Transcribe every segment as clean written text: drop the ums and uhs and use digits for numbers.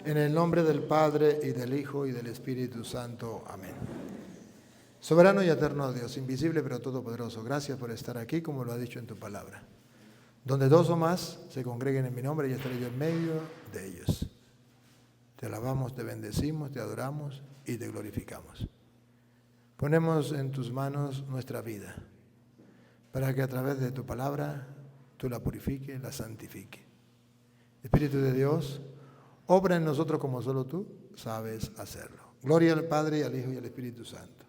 En el nombre del Padre, y del Hijo, y del Espíritu Santo. Amén. Soberano y eterno Dios, invisible pero todopoderoso, gracias por estar aquí, como lo ha dicho en tu palabra. Donde dos o más se congreguen en mi nombre, y estaré yo en medio de ellos. Te alabamos, te bendecimos, te adoramos y te glorificamos. Ponemos en tus manos nuestra vida, para que a través de tu palabra tú la purifiques, la santifiques. Espíritu de Dios, obra en nosotros como solo tú sabes hacerlo. Gloria al Padre, y al Hijo, y al Espíritu Santo.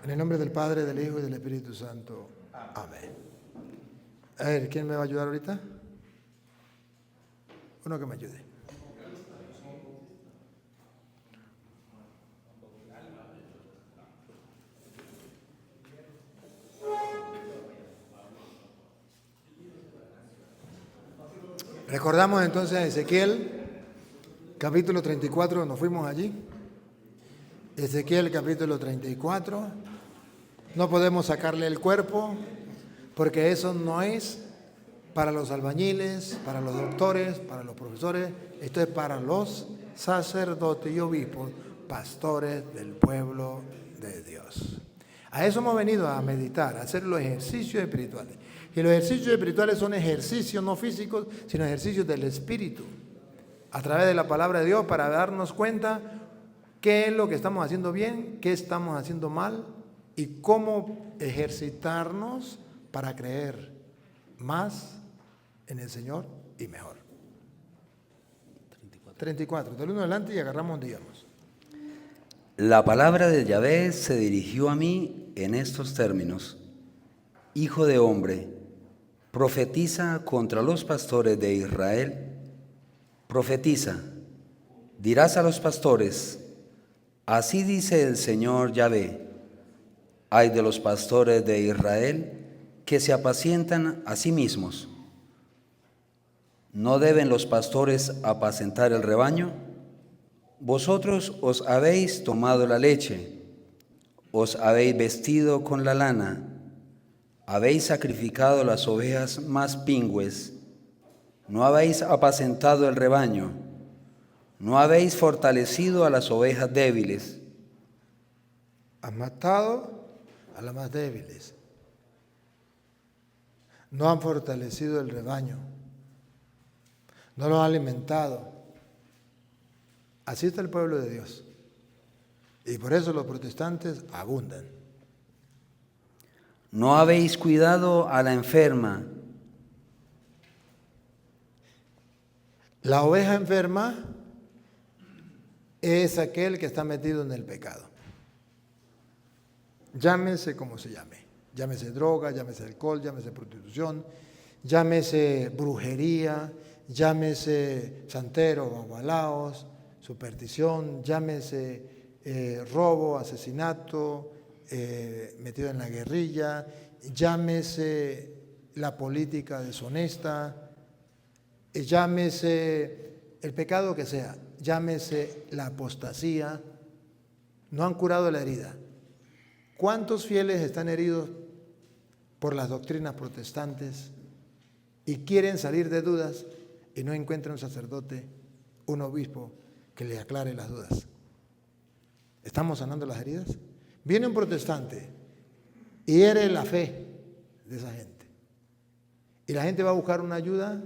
En el nombre del Padre, del Hijo y del Espíritu Santo. Amén. A ver, ¿quién me va a ayudar ahorita? Uno que me ayude. Recordamos entonces a Ezequiel, capítulo 34, nos fuimos allí. Ezequiel, capítulo 34. No podemos sacarle el cuerpo, porque eso no es para los albañiles, para los doctores, para los profesores. Esto es para los sacerdotes y obispos, pastores del pueblo de Dios. A eso hemos venido a meditar, a hacer los ejercicios espirituales. Y los ejercicios espirituales son ejercicios no físicos, sino ejercicios del espíritu. A través de la palabra de Dios, para darnos cuenta qué es lo que estamos haciendo bien, qué estamos haciendo mal y cómo ejercitarnos para creer más en el Señor y mejor. 34. Del 1 adelante y agarramos, digamos. La palabra de Yahvé se dirigió a mí en estos términos: Hijo de hombre, profetiza contra los pastores de Israel. Profetiza, dirás a los pastores: así dice el Señor Yahvé, ay de los pastores de Israel que se apacientan a sí mismos. ¿No deben los pastores apacentar el rebaño? Vosotros os habéis tomado la leche, os habéis vestido con la lana, habéis sacrificado las ovejas más pingües, no habéis apacentado el rebaño, no habéis fortalecido a las ovejas débiles. Han matado a las más débiles. No han fortalecido el rebaño. No lo han alimentado. Así está el pueblo de Dios. Y por eso los protestantes abundan. No habéis cuidado a la enferma. La oveja enferma es aquel que está metido en el pecado. Llámese como se llame. Llámese droga, llámese alcohol, llámese prostitución, llámese brujería, llámese santero, bagualaos, superstición, llámese robo, asesinato, metido en la guerrilla, llámese la política deshonesta, llámese el pecado que sea, llámese la apostasía. No han curado la herida. ¿Cuántos fieles están heridos por las doctrinas protestantes y quieren salir de dudas y no encuentran un sacerdote, un obispo que les aclare las dudas? ¿Estamos sanando las heridas? Viene un protestante y hiere la fe de esa gente. Y la gente va a buscar una ayuda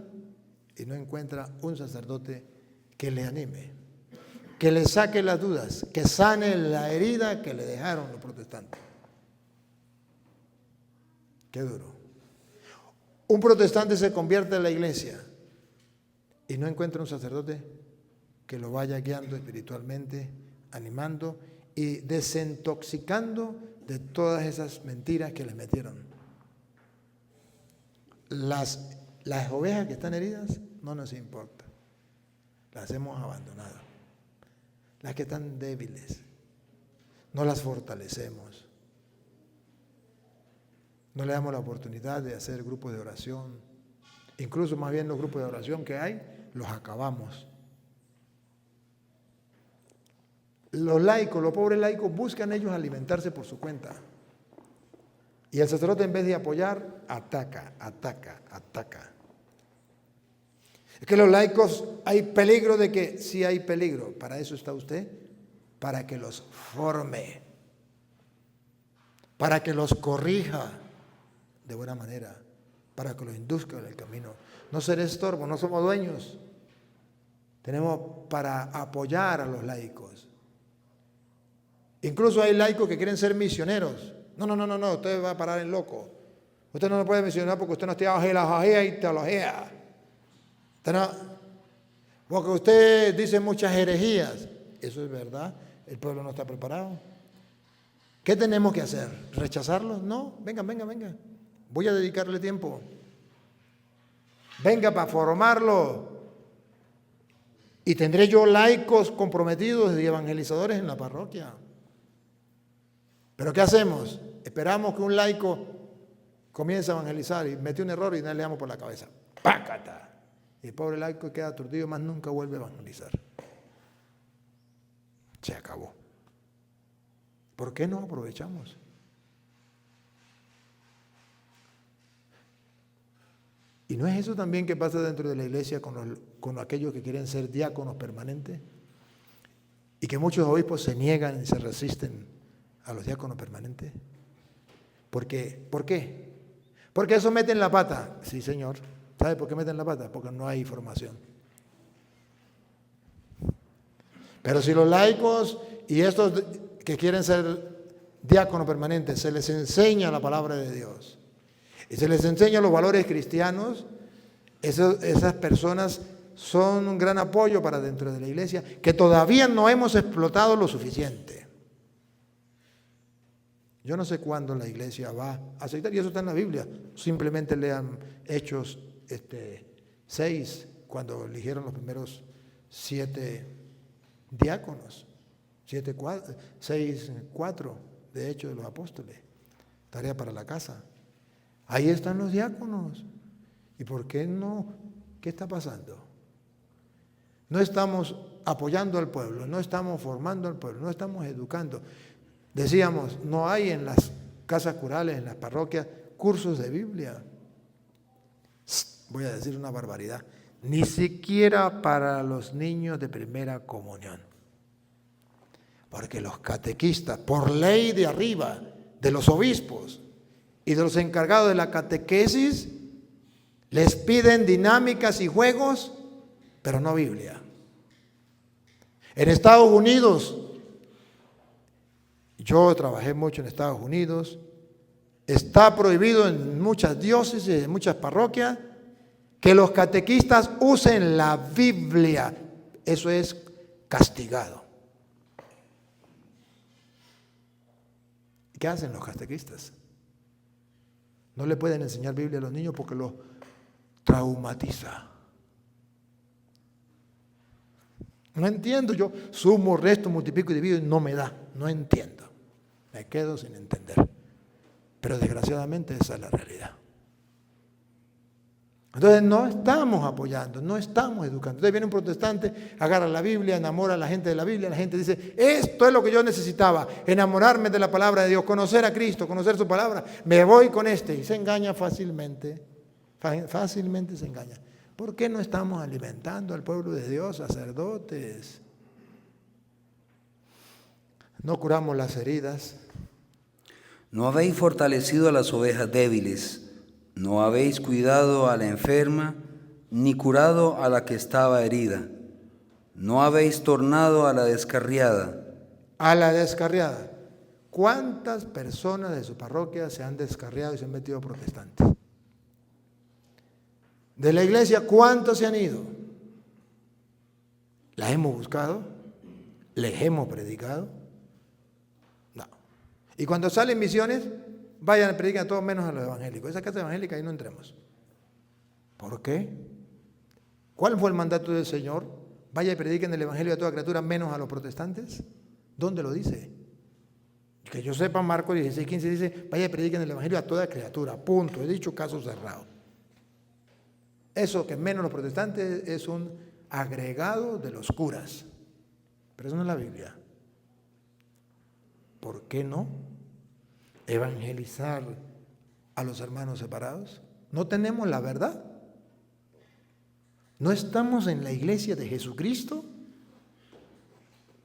y no encuentra un sacerdote que le anime, que le saque las dudas, que sane la herida que le dejaron los protestantes. Qué duro. Un protestante se convierte en la iglesia y no encuentra un sacerdote que lo vaya guiando espiritualmente, animando y desintoxicando de todas esas mentiras que les metieron. Las ovejas que están heridas no nos importa, las hemos abandonado. Las que están débiles, no las fortalecemos. No le damos la oportunidad de hacer grupos de oración. Incluso más bien los grupos de oración que hay, los acabamos. Los laicos, los pobres laicos, buscan ellos alimentarse por su cuenta. Y el sacerdote, en vez de apoyar, ataca. Es que los laicos, hay peligro de que, sí hay peligro. Para eso está usted, para que los forme, para que los corrija de buena manera, para que los induzca en el camino. No ser estorbo, no somos dueños. Tenemos para apoyar a los laicos. Incluso hay laicos que quieren ser misioneros. No, usted va a parar en loco. Usted no lo puede misionar porque usted no estudia filosofía y teología. Usted no, porque usted dice muchas herejías. Eso es verdad. El pueblo no está preparado. ¿Qué tenemos que hacer? ¿Rechazarlos? No. Venga. Voy a dedicarle tiempo. Venga para formarlo. Y tendré yo laicos comprometidos y evangelizadores en la parroquia. ¿Pero qué hacemos? Esperamos que un laico comience a evangelizar y mete un error y no le damos por la cabeza. ¡Pácata! Y el pobre laico queda aturdido, más nunca vuelve a evangelizar. Se acabó. ¿Por qué no aprovechamos? ¿Y no es eso también que pasa dentro de la iglesia con aquellos que quieren ser diáconos permanentes? Y que muchos obispos se niegan y se resisten a los diáconos permanentes. ¿Por qué? Porque eso meten la pata. Sí, señor. ¿Sabe por qué meten la pata? Porque no hay formación. Pero si los laicos y estos que quieren ser diáconos permanentes se les enseña la palabra de Dios y se les enseña los valores cristianos, esas personas son un gran apoyo para dentro de la iglesia que todavía no hemos explotado lo suficiente. Yo no sé cuándo la iglesia va a aceptar, y eso está en la Biblia. Simplemente lean Hechos 6, cuando eligieron los primeros 7 diáconos. 6:4 de Hechos de los Apóstoles. Tarea para la casa. Ahí están los diáconos. ¿Y por qué no? ¿Qué está pasando? No estamos apoyando al pueblo, no estamos formando al pueblo, no estamos educando. Decíamos, no hay en las casas curales, en las parroquias, cursos de Biblia. Voy a decir una barbaridad. Ni siquiera para los niños de primera comunión. Porque los catequistas, por ley de arriba, de los obispos y de los encargados de la catequesis, les piden dinámicas y juegos, pero no Biblia. En Estados Unidos, yo trabajé mucho en Estados Unidos, está prohibido en muchas diócesis, en muchas parroquias, que los catequistas usen la Biblia. Eso es castigado. ¿Qué hacen los catequistas? No le pueden enseñar Biblia a los niños porque los traumatiza. No entiendo, yo sumo, resto, multiplico y divido y no me da. No entiendo. Me quedo sin entender. Pero desgraciadamente esa es la realidad. Entonces no estamos apoyando, no estamos educando. Entonces viene un protestante, agarra la Biblia, enamora a la gente de la Biblia, la gente dice, esto es lo que yo necesitaba, enamorarme de la palabra de Dios, conocer a Cristo, conocer su palabra, me voy con este. Y se engaña fácilmente se engaña. ¿Por qué no estamos alimentando al pueblo de Dios, sacerdotes? No curamos las heridas. No habéis fortalecido a las ovejas débiles, no habéis cuidado a la enferma, ni curado a la que estaba herida. No habéis tornado a la descarriada. A la descarriada. ¿Cuántas personas de su parroquia se han descarriado y se han metido protestantes? De la iglesia, ¿cuántos se han ido? ¿Las hemos buscado? ¿Les hemos predicado? No. Y cuando salen misiones, vayan a predicar a todos menos a los evangélicos. Esa casa evangélica ahí no entremos. ¿Por qué? ¿Cuál fue el mandato del Señor? Vaya y prediquen el evangelio a toda criatura menos a los protestantes. ¿Dónde lo dice? Que yo sepa, Marcos 16:15 dice, vaya y prediquen el evangelio a toda criatura. Punto. He dicho caso cerrado. Eso que menos los protestantes es un agregado de los curas. Pero eso no es la Biblia. ¿Por qué no evangelizar a los hermanos separados? ¿No tenemos la verdad? ¿No estamos en la iglesia de Jesucristo?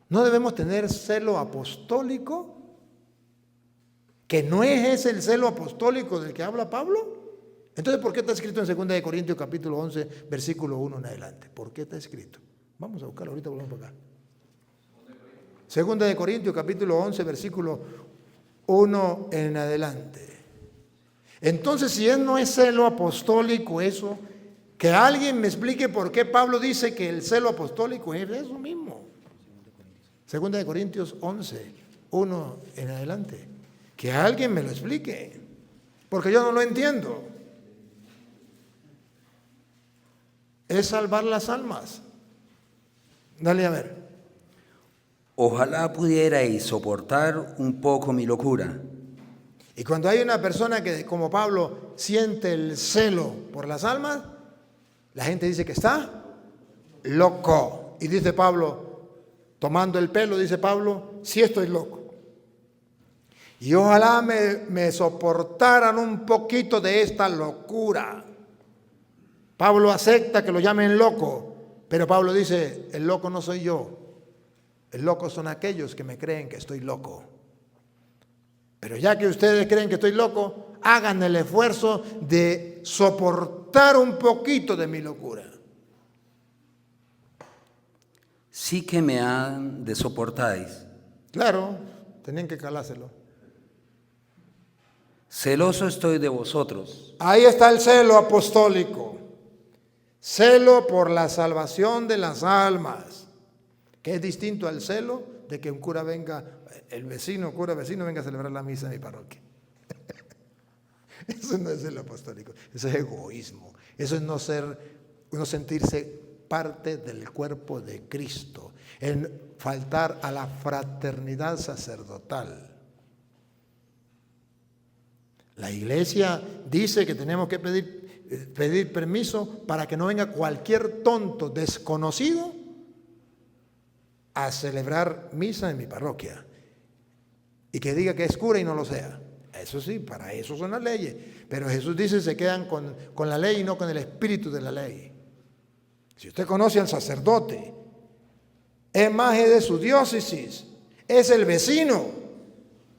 ¿No debemos tener celo apostólico? ¿Que no es ese el celo apostólico del que habla Pablo? Entonces, ¿por qué está escrito en 2 Corintios capítulo 11, versículo 1 en adelante? ¿Por qué está escrito? Vamos a buscarlo, ahorita volvemos para acá. 2 Corintios capítulo 11, versículo 1 en adelante. Entonces, si no es celo apostólico eso, que alguien me explique por qué Pablo dice que el celo apostólico es eso mismo. 2 Corintios 11, 1 en adelante. Que alguien me lo explique, porque yo no lo entiendo. Es salvar las almas. Dale a ver. Ojalá pudierais soportar un poco mi locura. Y cuando hay una persona que, como Pablo, siente el celo por las almas, la gente dice que está loco. Y dice Pablo, tomando el pelo, dice Pablo, sí estoy loco. Y ojalá me soportaran un poquito de esta locura. Pablo acepta que lo llamen loco, pero Pablo dice, el loco no soy yo. El loco son aquellos que me creen que estoy loco. Pero ya que ustedes creen que estoy loco, hagan el esfuerzo de soportar un poquito de mi locura. Sí que me han de soportáis. Claro, tenían que calárselo. Celoso estoy de vosotros. Ahí está el celo apostólico. Celo por la salvación de las almas, que es distinto al celo de que un cura venga, cura vecino venga a celebrar la misa en mi parroquia. Eso no es celo apostólico, eso es egoísmo. Eso es no sentirse parte del cuerpo de Cristo, en faltar a la fraternidad sacerdotal. La iglesia dice que tenemos que pedir permiso para que no venga cualquier tonto desconocido a celebrar misa en mi parroquia y que diga que es cura y no lo sea. Eso sí, para eso son las leyes. Pero Jesús dice se quedan con la ley y no con el espíritu de la ley. Si usted conoce al sacerdote, es maje de su diócesis, es el vecino,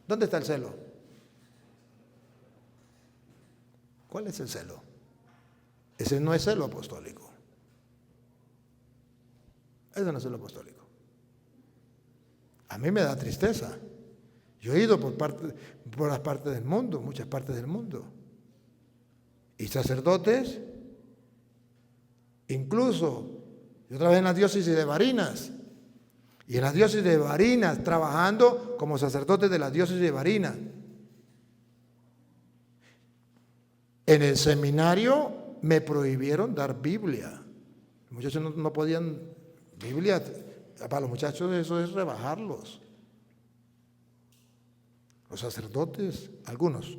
¿dónde está el celo? ¿Cuál es el celo? Ese no es celo apostólico. Ese no es celo apostólico. A mí me da tristeza. Yo he ido por las partes del mundo, muchas partes del mundo. Y sacerdotes, incluso, yo trabajé en la diócesis de Barinas. Y en la diócesis de Barinas, trabajando como sacerdote de la diócesis de Barinas. En el seminario me prohibieron dar Biblia. Los muchachos no podían, Biblia, para los muchachos eso es rebajarlos. Los sacerdotes, algunos.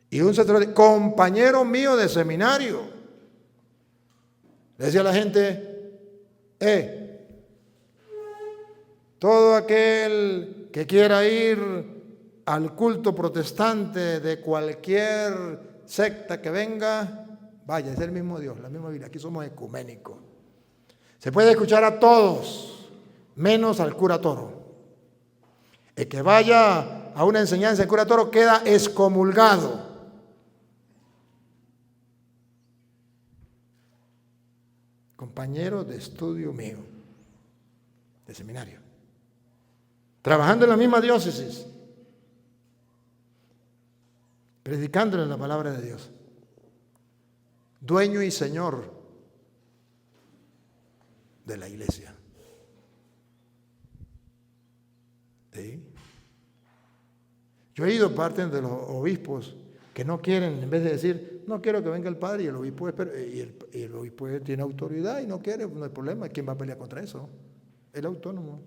Y un sacerdote, compañero mío de seminario, le decía a la gente, todo aquel que quiera ir al culto protestante de cualquier secta que venga, vaya, es el mismo Dios, la misma Biblia. Aquí somos ecuménicos. Se puede escuchar a todos, menos al cura Toro. El que vaya a una enseñanza del cura Toro queda excomulgado. Compañero de estudio mío, de seminario, trabajando en la misma diócesis, predicándole la palabra de Dios, dueño y señor de la iglesia. ¿Sí? Yo he ido parte de los obispos que no quieren, en vez de decir, no quiero que venga el padre, y el obispo, el obispo tiene autoridad y no quiere, no hay problema, ¿quién va a pelear contra eso? El autónomo.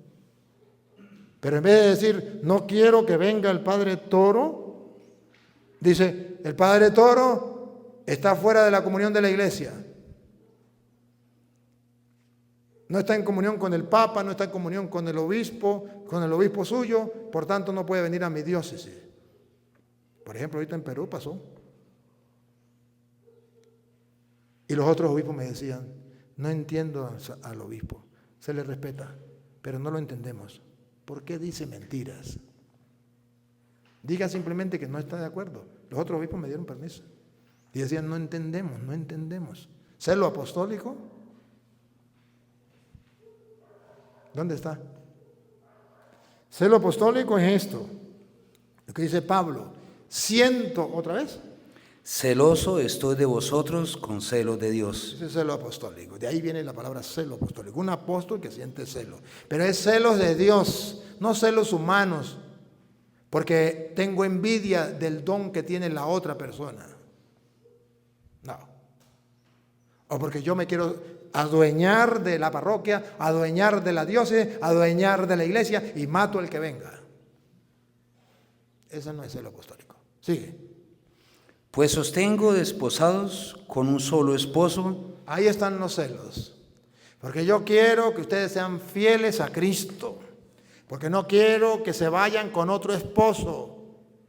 Pero en vez de decir, no quiero que venga el padre Toro, dice, el padre Toro está fuera de la comunión de la iglesia. No está en comunión con el Papa, no está en comunión con el obispo suyo, por tanto no puede venir a mi diócesis. Por ejemplo, ahorita en Perú pasó. Y los otros obispos me decían, no entiendo al obispo, se le respeta, pero no lo entendemos. ¿Por qué dice mentiras? Diga simplemente que no está de acuerdo. Los otros obispos me dieron permiso. Y decían, no entendemos. ¿Celo apostólico? ¿Dónde está? Celo apostólico es esto, lo que dice Pablo. Siento, otra vez. Celoso estoy de vosotros con celo de Dios. Ese es celo apostólico. De ahí viene la palabra celo apostólico. Un apóstol que siente celo. Pero es celos de Dios, no celos humanos. Porque tengo envidia del don que tiene la otra persona. No. O porque yo me quiero adueñar de la parroquia, adueñar de la diócesis, adueñar de la iglesia y mato al que venga. Eso no es celo apostólico. Sigue. Pues os tengo desposados con un solo esposo. Ahí están los celos. Porque yo quiero que ustedes sean fieles a Cristo. Porque no quiero que se vayan con otro esposo,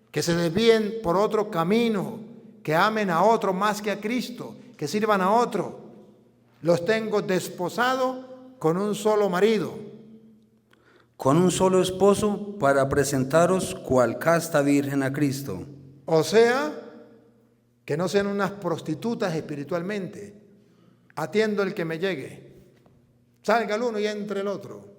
que se desvíen por otro camino, que amen a otro más que a Cristo, que sirvan a otro. Los tengo desposados con un solo marido. Con un solo esposo para presentaros cual casta virgen a Cristo. O sea, que no sean unas prostitutas espiritualmente. Atiendo el que me llegue. Salga el uno y entre el otro.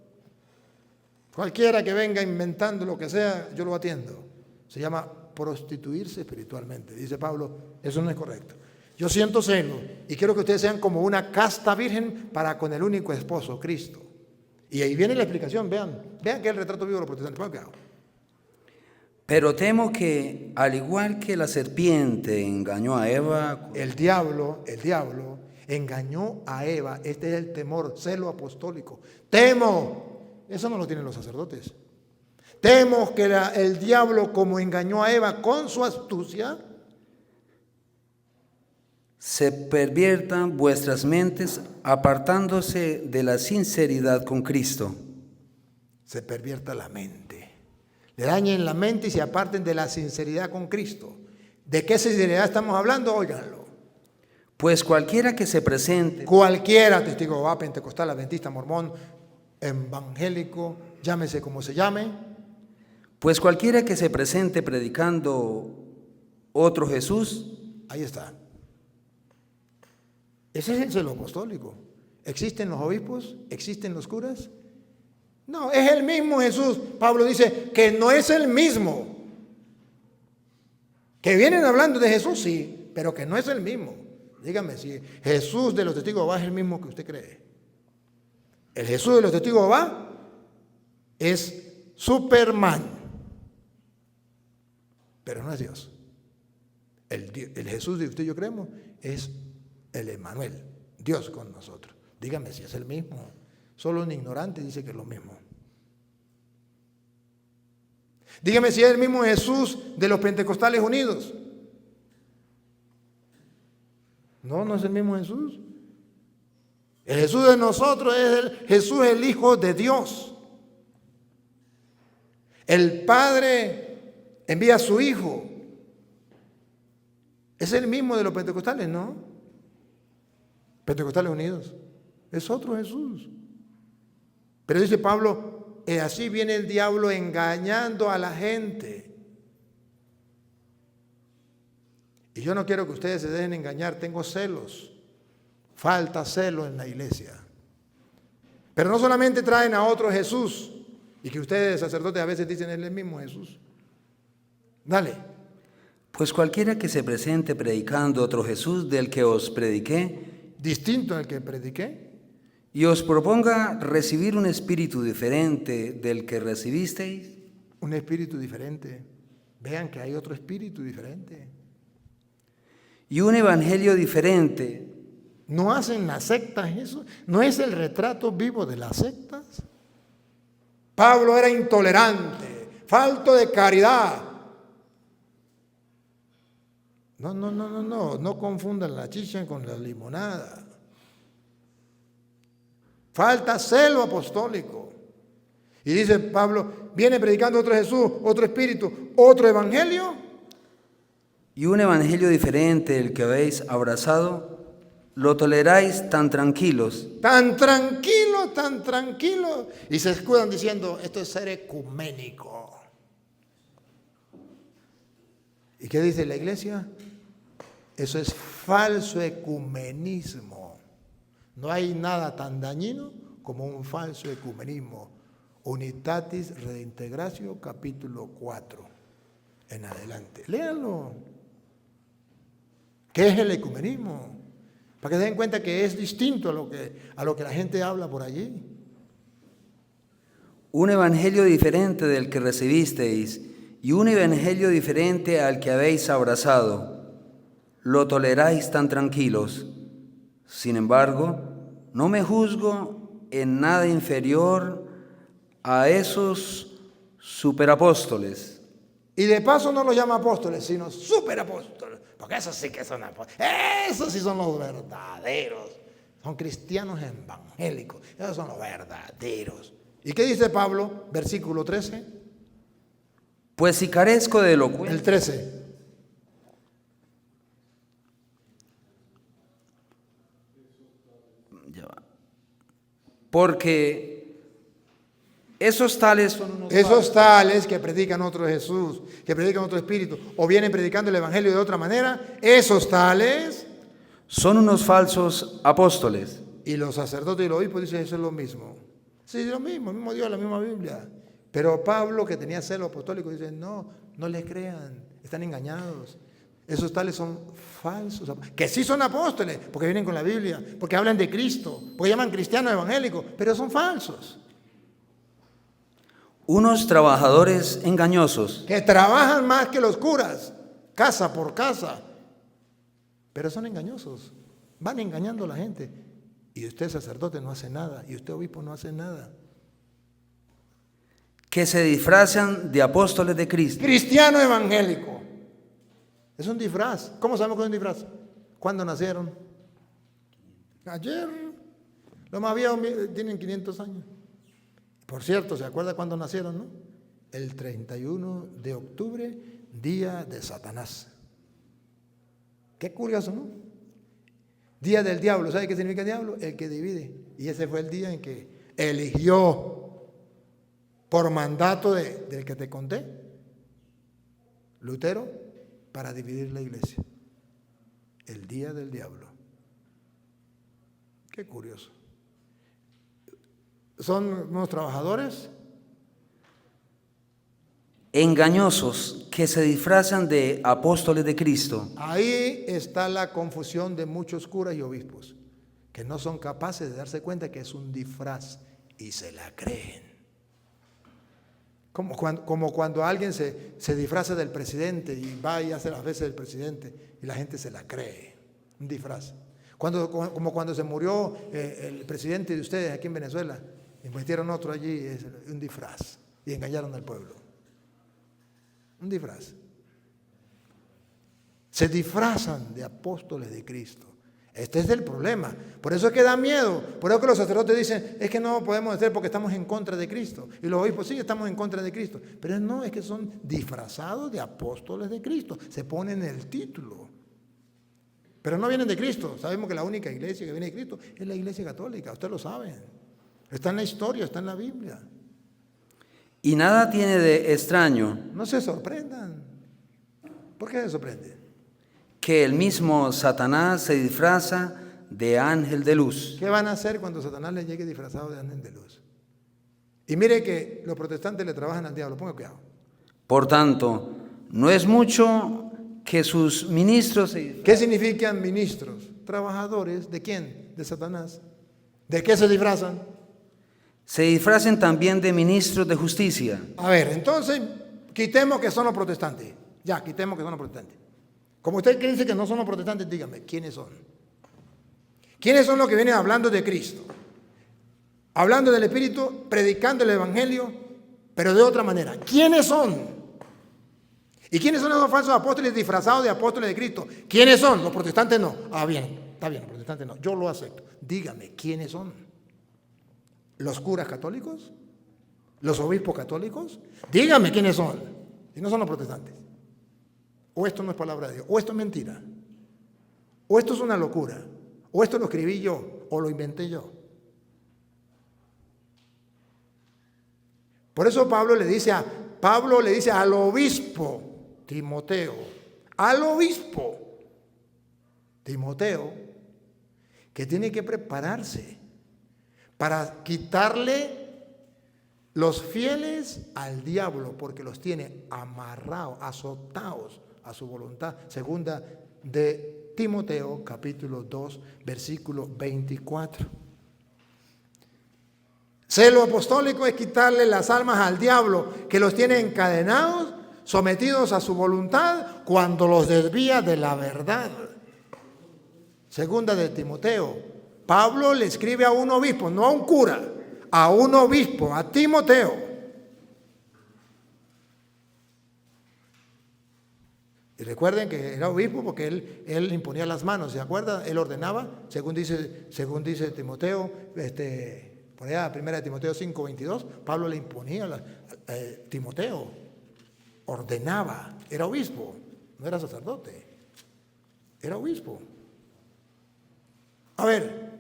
Cualquiera que venga inventando lo que sea, yo lo atiendo. Se llama prostituirse espiritualmente. Dice Pablo, eso no es correcto. Yo siento celo y quiero que ustedes sean como una casta virgen para con el único esposo, Cristo. Y ahí viene la explicación, vean que es el retrato vivo de los protestantes. Pero temo que, al igual que la serpiente engañó a Eva, El diablo engañó a Eva. Este es el temor, celo apostólico. Temo. Eso no lo tienen los sacerdotes. Temo que el diablo, como engañó a Eva con su astucia, se perviertan vuestras mentes apartándose de la sinceridad con Cristo. Se pervierta la mente. Le dañen la mente y se aparten de la sinceridad con Cristo. ¿De qué sinceridad estamos hablando? Óiganlo. Pues cualquiera que se presente, Cualquiera, testigo de Jehová, pentecostal, adventista, mormón, evangélico, llámese como se llame. pues cualquiera que se presente predicando otro Jesús, Ahí está. Ese es el celo apostólico. ¿Existen los obispos? ¿Existen los curas? No, es el mismo Jesús. Pablo dice que no es el mismo. Que vienen hablando de Jesús, sí, pero que no es el mismo. Dígame si Jesús de los testigos de Jehová es el mismo que usted cree. El Jesús de los testigos de Jehová es Superman, pero no es Dios. El Jesús de usted y yo creemos es el Emmanuel, Dios con nosotros. Dígame si es el mismo. Solo un ignorante dice que es lo mismo. Dígame si es el mismo Jesús de los Pentecostales Unidos. No, no es el mismo Jesús. El Jesús de nosotros es Jesús, el Hijo de Dios. El Padre envía a su Hijo. Es el mismo de los pentecostales, ¿no? Pentecostales Unidos. Es otro Jesús. Pero dice Pablo, así viene el diablo engañando a la gente. Y yo no quiero que ustedes se dejen engañar, tengo celos. Falta celo en la iglesia. Pero no solamente traen a otro Jesús, y que ustedes, sacerdotes, a veces dicen, es el mismo Jesús. Dale. pues cualquiera que se presente predicando otro Jesús del que os prediqué, Distinto al que prediqué. y os proponga recibir un espíritu diferente del que recibisteis, Un espíritu diferente. Vean que hay otro espíritu diferente. y un evangelio diferente, ¿No hacen las sectas eso? ¿No es el retrato vivo de las sectas? Pablo era intolerante, falto de caridad. No confundan la chicha con la limonada. Falta celo apostólico. Y dice Pablo, viene predicando otro Jesús, otro espíritu, otro evangelio. y un evangelio diferente del que habéis abrazado, lo toleráis tan tranquilos. Tan tranquilo, tan tranquilo. Y se escudan diciendo, esto es ser ecuménico. ¿Y qué dice la iglesia? Eso es falso ecumenismo. No hay nada tan dañino como un falso ecumenismo. Unitatis Redintegratio, capítulo 4. En adelante. Léanlo. ¿Qué es el ecumenismo? Para que se den cuenta que es distinto a lo que la gente habla por allí. Un evangelio diferente del que recibisteis y un evangelio diferente al que habéis abrazado, lo toleráis tan tranquilos. Sin embargo, no me juzgo en nada inferior a esos superapóstoles. Y de paso no los llama apóstoles, sino superapóstoles. Porque esos sí que son apóstoles. Esos sí son los verdaderos. Son cristianos evangélicos. Esos son los verdaderos. ¿Y qué dice Pablo? Versículo 13. Pues si carezco de El elocuencia. 13. Ya va. Porque esos tales son unos Esos tales que predican otro Jesús, que predican otro espíritu, o vienen predicando el evangelio de otra manera, esos tales. son unos falsos apóstoles. Y los sacerdotes y los obispos dicen eso es lo mismo. Sí, es lo mismo, el mismo Dios, la misma Biblia. Pero Pablo, que tenía celo apostólico, dice, no, no les crean, están engañados. Esos tales son falsos, que sí son apóstoles, porque vienen con la Biblia, porque hablan de Cristo, porque llaman cristianos evangélicos, pero son falsos. Unos trabajadores engañosos, Que trabajan más que los curas, casa por casa, pero son engañosos, van engañando a la gente. Y usted sacerdote no hace nada, y usted obispo no hace nada. que se disfrazan de apóstoles de Cristo. Cristiano evangélico. Es un disfraz. ¿Cómo sabemos que es un disfraz? ¿Cuándo nacieron? Ayer. Los más viejos tienen 500 años. Por cierto, ¿se acuerda cuándo nacieron, no? El 31 de octubre, día de Satanás. Qué curioso, ¿no? Día del diablo. ¿Sabe qué significa diablo? El que divide. Y ese fue el día en que eligió, por mandato del que te conté, Lutero, para dividir la iglesia. El día del diablo. Qué curioso. Son unos trabajadores Engañosos que se disfrazan de apóstoles de Cristo. Ahí está la confusión de muchos curas y obispos, que no son capaces de darse cuenta que es un disfraz y se la creen. Como cuando alguien se disfraza del presidente y va y hace las veces del presidente y la gente se la cree. Un disfraz. Como cuando se murió el presidente de ustedes aquí en Venezuela y metieron otro allí, es un disfraz, y engañaron al pueblo. Un disfraz. Se disfrazan de apóstoles de Cristo. Este es el problema. Por eso es que da miedo. Por eso que los sacerdotes dicen, es que no podemos hacer porque estamos en contra de Cristo. Y los obispos, sí, estamos en contra de Cristo. Pero no, es que son disfrazados de apóstoles de Cristo. Se ponen el título. Pero no vienen de Cristo. Sabemos que la única iglesia que viene de Cristo es la iglesia católica. Ustedes lo saben. Está en la historia, está en la Biblia. Y nada tiene de extraño No se sorprendan. ¿Por qué se sorprenden? que el mismo Satanás se disfraza de ángel de luz. ¿Qué van a hacer cuando Satanás les llegue disfrazado de ángel de luz? Y mire que los protestantes le trabajan al diablo. Ponga cuidado. Por tanto, no es mucho que sus ministros se... ¿Qué significan ministros? Trabajadores. ¿De quién? De Satanás. ¿De qué se disfrazan? se disfracen también de ministros de justicia. A ver, entonces, quitemos que son los protestantes. Ya, quitemos que son los protestantes. Como usted dice que no son los protestantes, dígame, ¿quiénes son? ¿Quiénes son los que vienen hablando de Cristo? Hablando del Espíritu, predicando el Evangelio, pero de otra manera. ¿Quiénes son? ¿Y quiénes son esos falsos apóstoles disfrazados de apóstoles de Cristo? ¿Quiénes son? Los protestantes no. Ah, bien, está bien, los protestantes no. Yo lo acepto. Dígame, ¿quiénes son? ¿Los curas católicos? ¿Los obispos católicos? Dígame quiénes son. Si no son los protestantes. O esto no es palabra de Dios. O esto es mentira. O esto es una locura. o esto lo escribí yo, o lo inventé yo. Por eso Pablo le dice al obispo Timoteo, que tiene que prepararse para quitarle los fieles al diablo, porque los tiene amarrados, azotados a su voluntad. Segunda de Timoteo, capítulo 2, versículo 24. Celo apostólico es quitarle las almas al diablo, que los tiene encadenados, sometidos a su voluntad, cuando los desvía de la verdad. Segunda de Timoteo. Pablo le escribe a un obispo, no a un cura, a un obispo, a Timoteo. Y recuerden que era obispo porque él imponía las manos, ¿se acuerdan? Él ordenaba, según dice Timoteo, por allá, 1 Timoteo 5:22, Pablo le imponía Timoteo, ordenaba, era obispo, no era sacerdote, era obispo. A ver,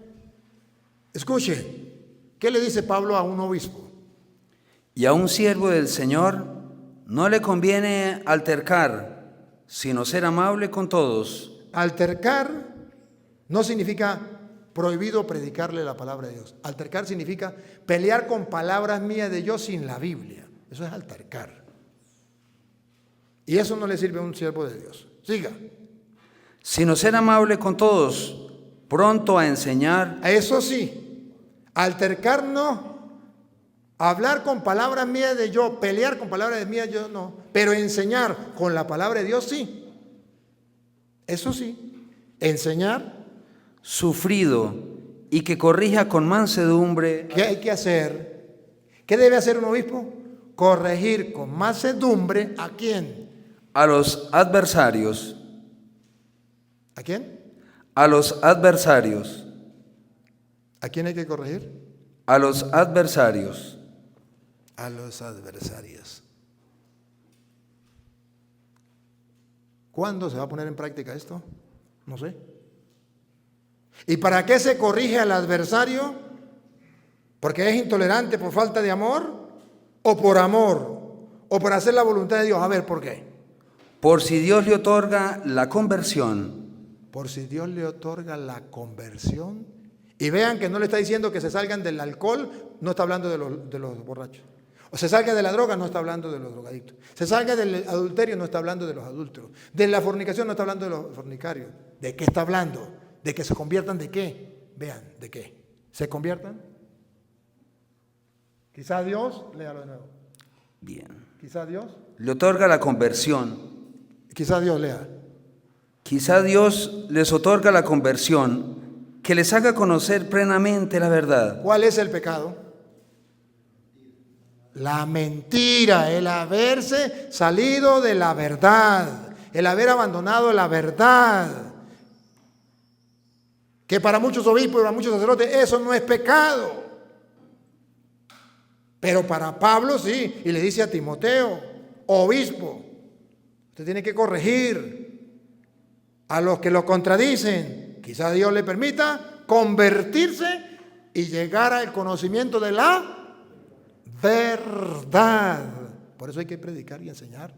escuche, ¿qué le dice Pablo a un obispo? Y a un siervo del Señor no le conviene altercar, sino ser amable con todos. Altercar no significa prohibido predicarle la palabra de Dios. Altercar significa pelear con palabras mías de yo sin la Biblia. Eso es altercar. Y eso no le sirve a un siervo de Dios. Siga. Sino ser amable con todos, pronto a enseñar. Eso sí, altercar no. Hablar con palabras mías de yo, pelear con palabras mías yo no. Pero enseñar con la palabra de Dios sí. Eso sí, enseñar. Sufrido y que corrija con mansedumbre. ¿Qué hay que hacer? ¿Qué debe hacer un obispo? Corregir con mansedumbre ¿a quién? A los adversarios. ¿A quién? A los adversarios. ¿A quién hay que corregir? A los adversarios. A los adversarios. ¿Cuándo se va a poner en práctica esto? No sé. ¿Y para qué se corrige al adversario? ¿Porque es intolerante por falta de amor? ¿O por amor? ¿O por hacer la voluntad de Dios? A ver, ¿por qué? Por si Dios le otorga la conversión. Por si Dios le otorga la conversión. Y vean que no le está diciendo que se salgan del alcohol, no está hablando de los borrachos. O se salga de la droga, no está hablando de los drogadictos. Se salga del adulterio, no está hablando de los adúlteros. De la fornicación, no está hablando de los fornicarios. ¿De qué está hablando? ¿De que se conviertan de qué? Vean, ¿de qué? ¿Se conviertan? Quizá Dios, léalo de nuevo. Bien. Quizá Dios. Le otorga la conversión. Quizá Dios lea. Quizá Dios les otorga la conversión que les haga conocer plenamente la verdad. ¿Cuál es el pecado? La mentira, el haberse salido de la verdad, el haber abandonado la verdad. Que para muchos obispos y para muchos sacerdotes eso no es pecado. Pero para Pablo sí. Y le dice a Timoteo, obispo, usted tiene que corregir a los que lo contradicen. Quizá Dios le permita convertirse y llegar al conocimiento de la verdad. Por eso hay que predicar y enseñar.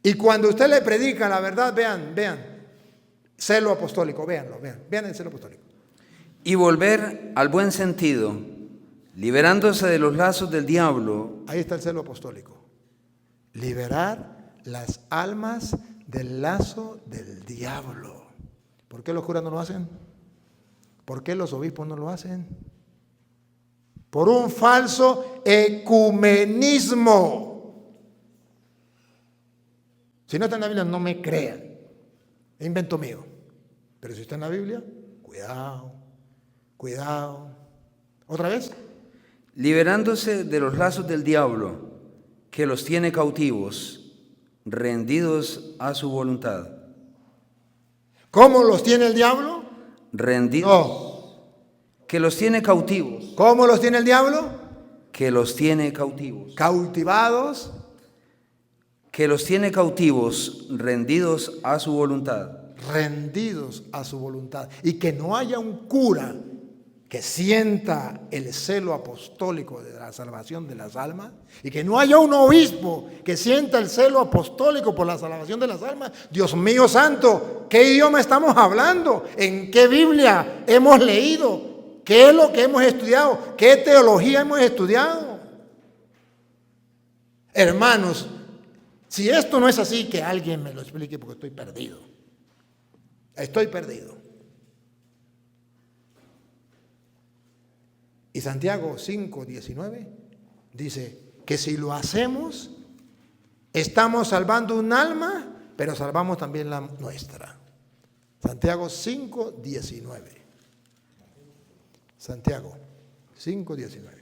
Y cuando usted le predica la verdad, vean. Celo apostólico, vean el celo apostólico. Y volver al buen sentido, liberándose de los lazos del diablo. Ahí está el celo apostólico. Liberar las almas del lazo del diablo. ¿Por qué los curas no lo hacen? ¿Por qué los obispos no lo hacen? Por un falso ecumenismo. Si no está en la Biblia, no me crean. Es invento mío. Pero si está en la Biblia, cuidado. ¿Otra vez? Liberándose de los lazos del diablo, que los tiene cautivos, rendidos a su voluntad. ¿Cómo los tiene el diablo? Rendidos. No. Que los tiene cautivos. ¿Cómo los tiene el diablo? Que los tiene cautivos. Cautivados. Que los tiene cautivos, rendidos a su voluntad. rendidos a su voluntad, y que no haya un cura que sienta el celo apostólico de la salvación de las almas, y que no haya un obispo que sienta el celo apostólico por la salvación de las almas. Dios mío santo, ¿qué idioma estamos hablando? ¿En qué Biblia hemos leído? ¿Qué es lo que hemos estudiado? ¿Qué teología hemos estudiado? Hermanos, si esto no es así, que alguien me lo explique, porque estoy perdido. Estoy perdido. Y Santiago 5:19 dice que si lo hacemos, estamos salvando un alma, pero salvamos también la nuestra. Santiago 5:19. Santiago 5:19.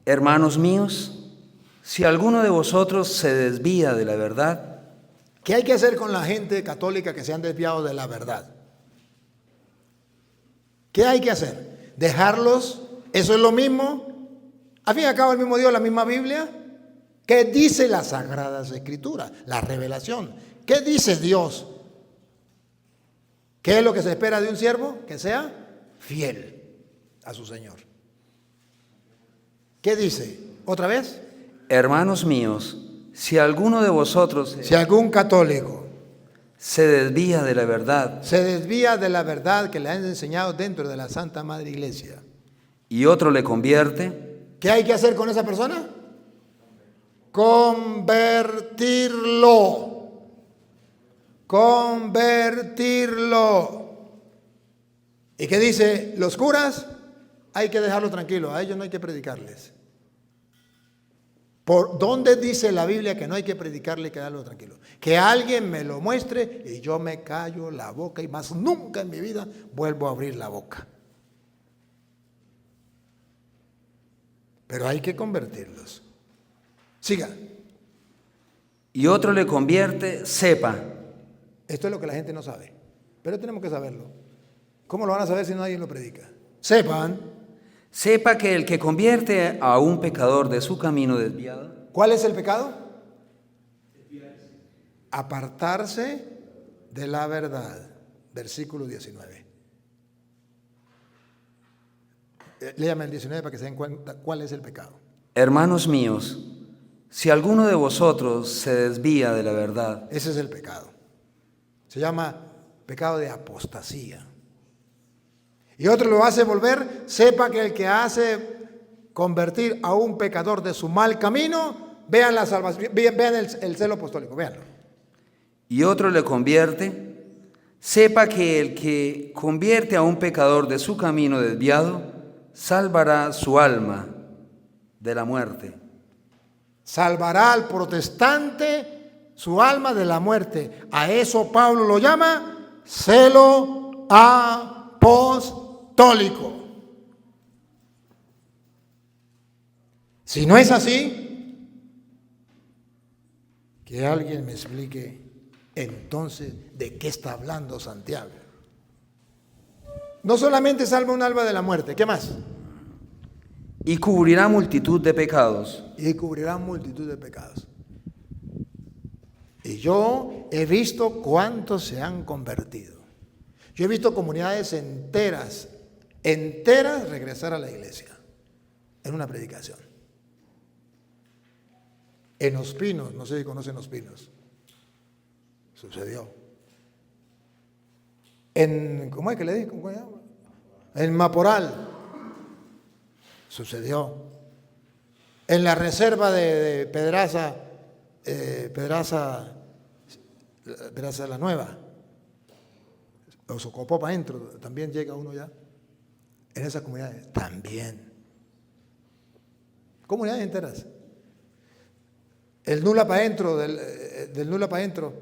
Hermanos míos, si alguno de vosotros se desvía de la verdad, ¿Qué hay que hacer con la gente católica que se han desviado de la verdad? ¿Qué hay que hacer? ¿Dejarlos? ¿Eso es lo mismo? Al fin y al cabo el mismo Dios, la misma Biblia. ¿Qué dice las Sagradas Escrituras? La revelación. ¿Qué dice Dios? ¿Qué es lo que se espera de un siervo? Que sea fiel a su Señor. ¿Qué dice? ¿Otra vez? hermanos míos, si alguno de vosotros Si algún católico se desvía de la verdad se desvía de la verdad que le han enseñado dentro de la Santa Madre Iglesia, y otro le convierte, ¿qué hay que hacer con esa persona? Convertirlo. Convertirlo. ¿Y qué dice los curas? Hay que dejarlo tranquilo, a ellos no hay que predicarles. ¿Por dónde dice la Biblia que no hay que predicarle y quedarlo tranquilo? Que alguien me lo muestre y yo me callo la boca, y más nunca en mi vida vuelvo a abrir la boca. Pero hay que convertirlos. Siga. y otro le convierte, sepa Esto es lo que la gente no sabe, pero tenemos que saberlo. ¿Cómo lo van a saber si nadie lo predica? Sepa que el que convierte a un pecador de su camino desviado, ¿cuál es el pecado? Apartarse de la verdad. Versículo 19. Léame el 19 para que se den cuenta cuál es el pecado. hermanos míos, si alguno de vosotros se desvía de la verdad, Ese es el pecado. Se llama pecado de apostasía. Y otro lo hace volver, sepa que el que hace convertir a un pecador de su mal camino, vean la salvación, vean el celo apostólico, véanlo. y otro le convierte, sepa que el que convierte a un pecador de su camino desviado, salvará su alma de la muerte. Salvará al protestante su alma de la muerte. A eso Pablo lo llama celo apostólico. Si no es así, que alguien me explique entonces de qué está hablando Santiago. No solamente salva un alma de la muerte, ¿qué más? Y cubrirá multitud de pecados. Y cubrirá multitud de pecados. Y yo he visto cuántos se han convertido. Yo he visto comunidades enteras regresar a la iglesia en una predicación. En Los Pinos, no sé si conocen Los Pinos, sucedió. ¿Cómo es que le dije? ¿Cómo se llama? En Maporal, sucedió. En la reserva de Pedraza la Nueva, o Socopó para adentro, también llega uno ya. En esas comunidades, también. Comunidades enteras. El Nula para adentro, del Nula para adentro,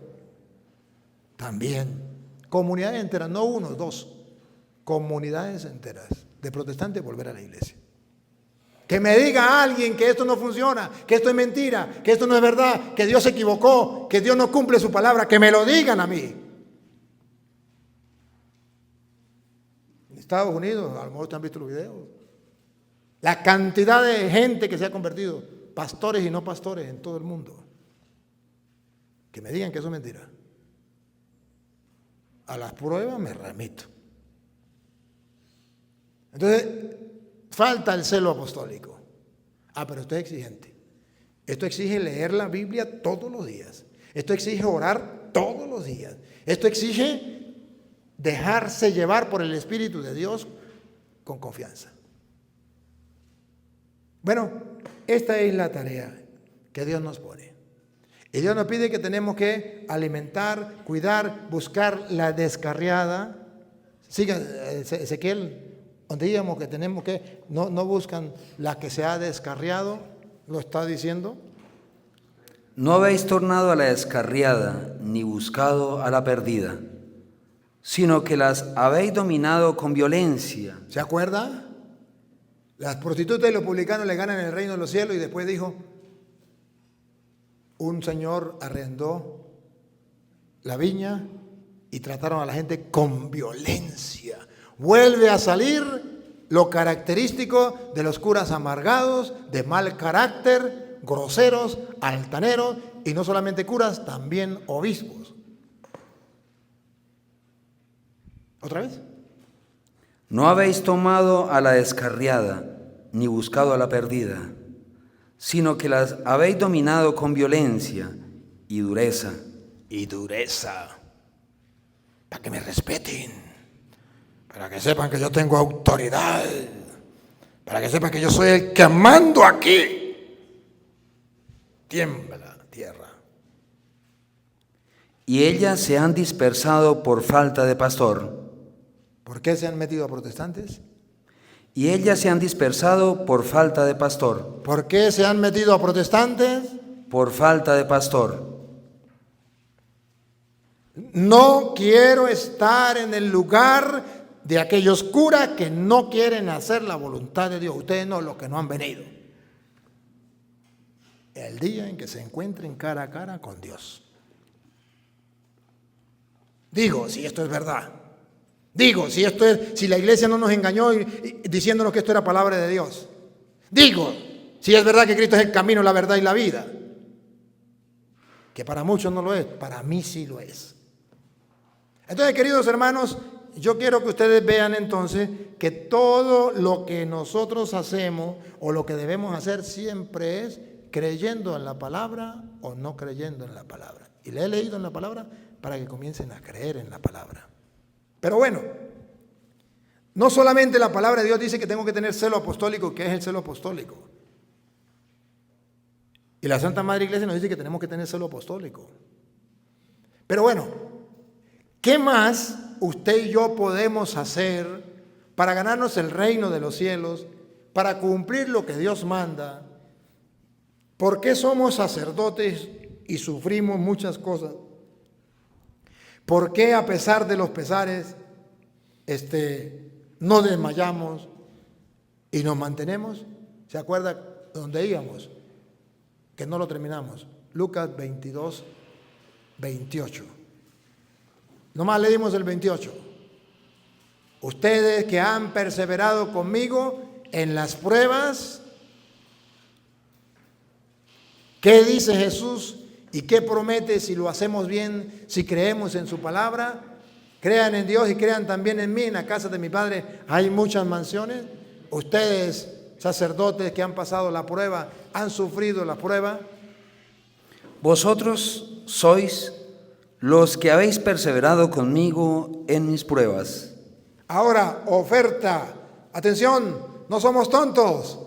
también. Comunidades enteras, no uno, dos. Comunidades enteras de protestantes volver a la iglesia. Que me diga alguien que esto no funciona, que esto es mentira, que esto no es verdad, que Dios se equivocó, que Dios no cumple su palabra, que me lo digan a mí. En Estados Unidos, a lo mejor ustedes han visto los videos, la cantidad de gente que se ha convertido, pastores y no pastores en todo el mundo. Que me digan que eso es mentira. A las pruebas me remito. Entonces, falta el celo apostólico. Pero esto es exigente. Esto exige leer la Biblia todos los días. Esto exige orar todos los días. Esto exige dejarse llevar por el Espíritu de Dios con confianza. Bueno, esta es la tarea que Dios nos pone. Y Dios nos pide que tenemos que alimentar, cuidar, buscar la descarriada. Siga, Ezequiel, donde digamos que tenemos que, no buscan la que se ha descarriado, lo está diciendo. No habéis tornado a la descarriada, ni buscado a la perdida, sino que las habéis dominado con violencia. ¿Se acuerda? Las prostitutas y los publicanos le ganan el reino de los cielos, y después dijo, un señor arrendó la viña y trataron a la gente con violencia. Vuelve a salir lo característico de los curas amargados, de mal carácter, groseros, altaneros, y no solamente curas, también obispos. ¿Otra vez? No habéis tomado a la descarriada, ni buscado a la perdida, sino que las habéis dominado con violencia y dureza. Y dureza, para que me respeten, para que sepan que yo tengo autoridad, para que sepan que yo soy el que mando aquí. Tiembla tierra. Y ellas se han dispersado por falta de pastor. ¿Por qué se han metido a protestantes? Y ellas se han dispersado por falta de pastor. ¿Por qué se han metido a protestantes? Por falta de pastor. No quiero estar en el lugar de aquellos curas que no quieren hacer la voluntad de Dios. Ustedes no, los que no han venido. El día en que se encuentren cara a cara con Dios. Digo, si esto es verdad. Digo, si la iglesia no nos engañó diciéndonos que esto era palabra de Dios. Digo, si es verdad que Cristo es el camino, la verdad y la vida. Que para muchos no lo es, para mí sí lo es. Entonces, queridos hermanos, yo quiero que ustedes vean entonces que todo lo que nosotros hacemos o lo que debemos hacer siempre es creyendo en la palabra o no creyendo en la palabra. Y le he leído en la palabra para que comiencen a creer en la palabra. Pero bueno, no solamente la palabra de Dios dice que tengo que tener celo apostólico, que es el celo apostólico. Y la Santa Madre Iglesia nos dice que tenemos que tener celo apostólico. Pero bueno, ¿qué más usted y yo podemos hacer para ganarnos el reino de los cielos, para cumplir lo que Dios manda? ¿Por qué somos sacerdotes y sufrimos muchas cosas? ¿Por qué a pesar de los pesares no desmayamos y nos mantenemos? ¿Se acuerda dónde íbamos? Que no lo terminamos. Lucas 22, 28. Nomás leímos el 28. Ustedes que han perseverado conmigo en las pruebas, ¿qué dice Jesús? ¿Y qué promete si lo hacemos bien, si creemos en su palabra? Crean en Dios y crean también en mí. En la casa de mi Padre hay muchas mansiones. Ustedes, sacerdotes que han pasado la prueba, han sufrido la prueba. Vosotros sois los que habéis perseverado conmigo en mis pruebas. Ahora, oferta. Atención, no somos tontos,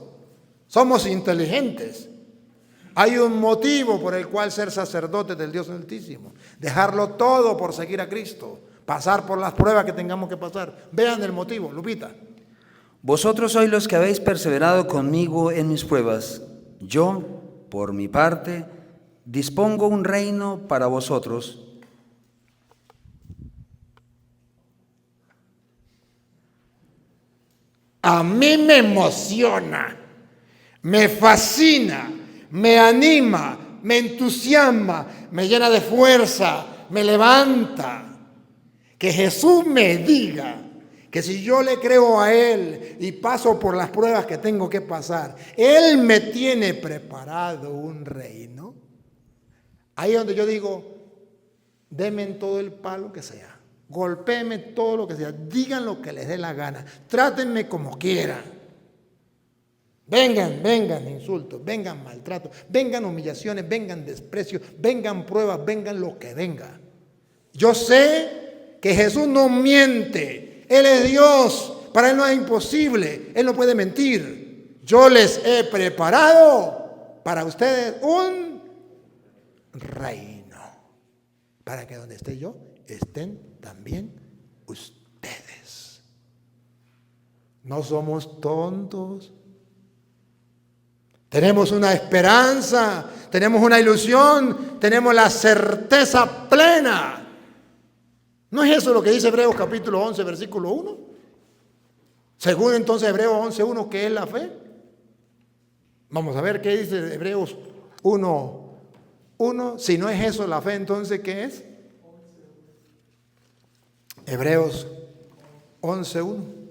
somos inteligentes. Hay un motivo por el cual ser sacerdote del Dios Altísimo. Dejarlo todo por seguir a Cristo. Pasar por las pruebas que tengamos que pasar. Vean el motivo, Lupita. Vosotros sois los que habéis perseverado conmigo en mis pruebas. Yo, por mi parte, dispongo un reino para vosotros. A mí me emociona, me fascina, me anima, me entusiasma, me llena de fuerza, me levanta. Que Jesús me diga que si yo le creo a Él y paso por las pruebas que tengo que pasar, Él me tiene preparado un reino. Ahí es donde yo digo, Deme en todo el palo que sea. Golpéenme todo lo que sea. Digan lo que les dé la gana. Trátenme como quieran. Vengan insultos, vengan maltratos, vengan humillaciones, vengan desprecios, vengan pruebas, vengan lo que venga. Yo sé que Jesús no miente. Él es Dios. Para Él no es imposible. Él no puede mentir. Yo les he preparado para ustedes un reino. Para que donde esté yo, estén también ustedes. No somos tontos. Tenemos una esperanza, tenemos una ilusión, tenemos la certeza plena. ¿No es eso lo que dice Hebreos capítulo 11, versículo 1? Según entonces Hebreos 11:1, ¿qué es la fe? Vamos a ver qué dice Hebreos 1:1. Si no es eso la fe, entonces ¿qué es? Hebreos 11:1.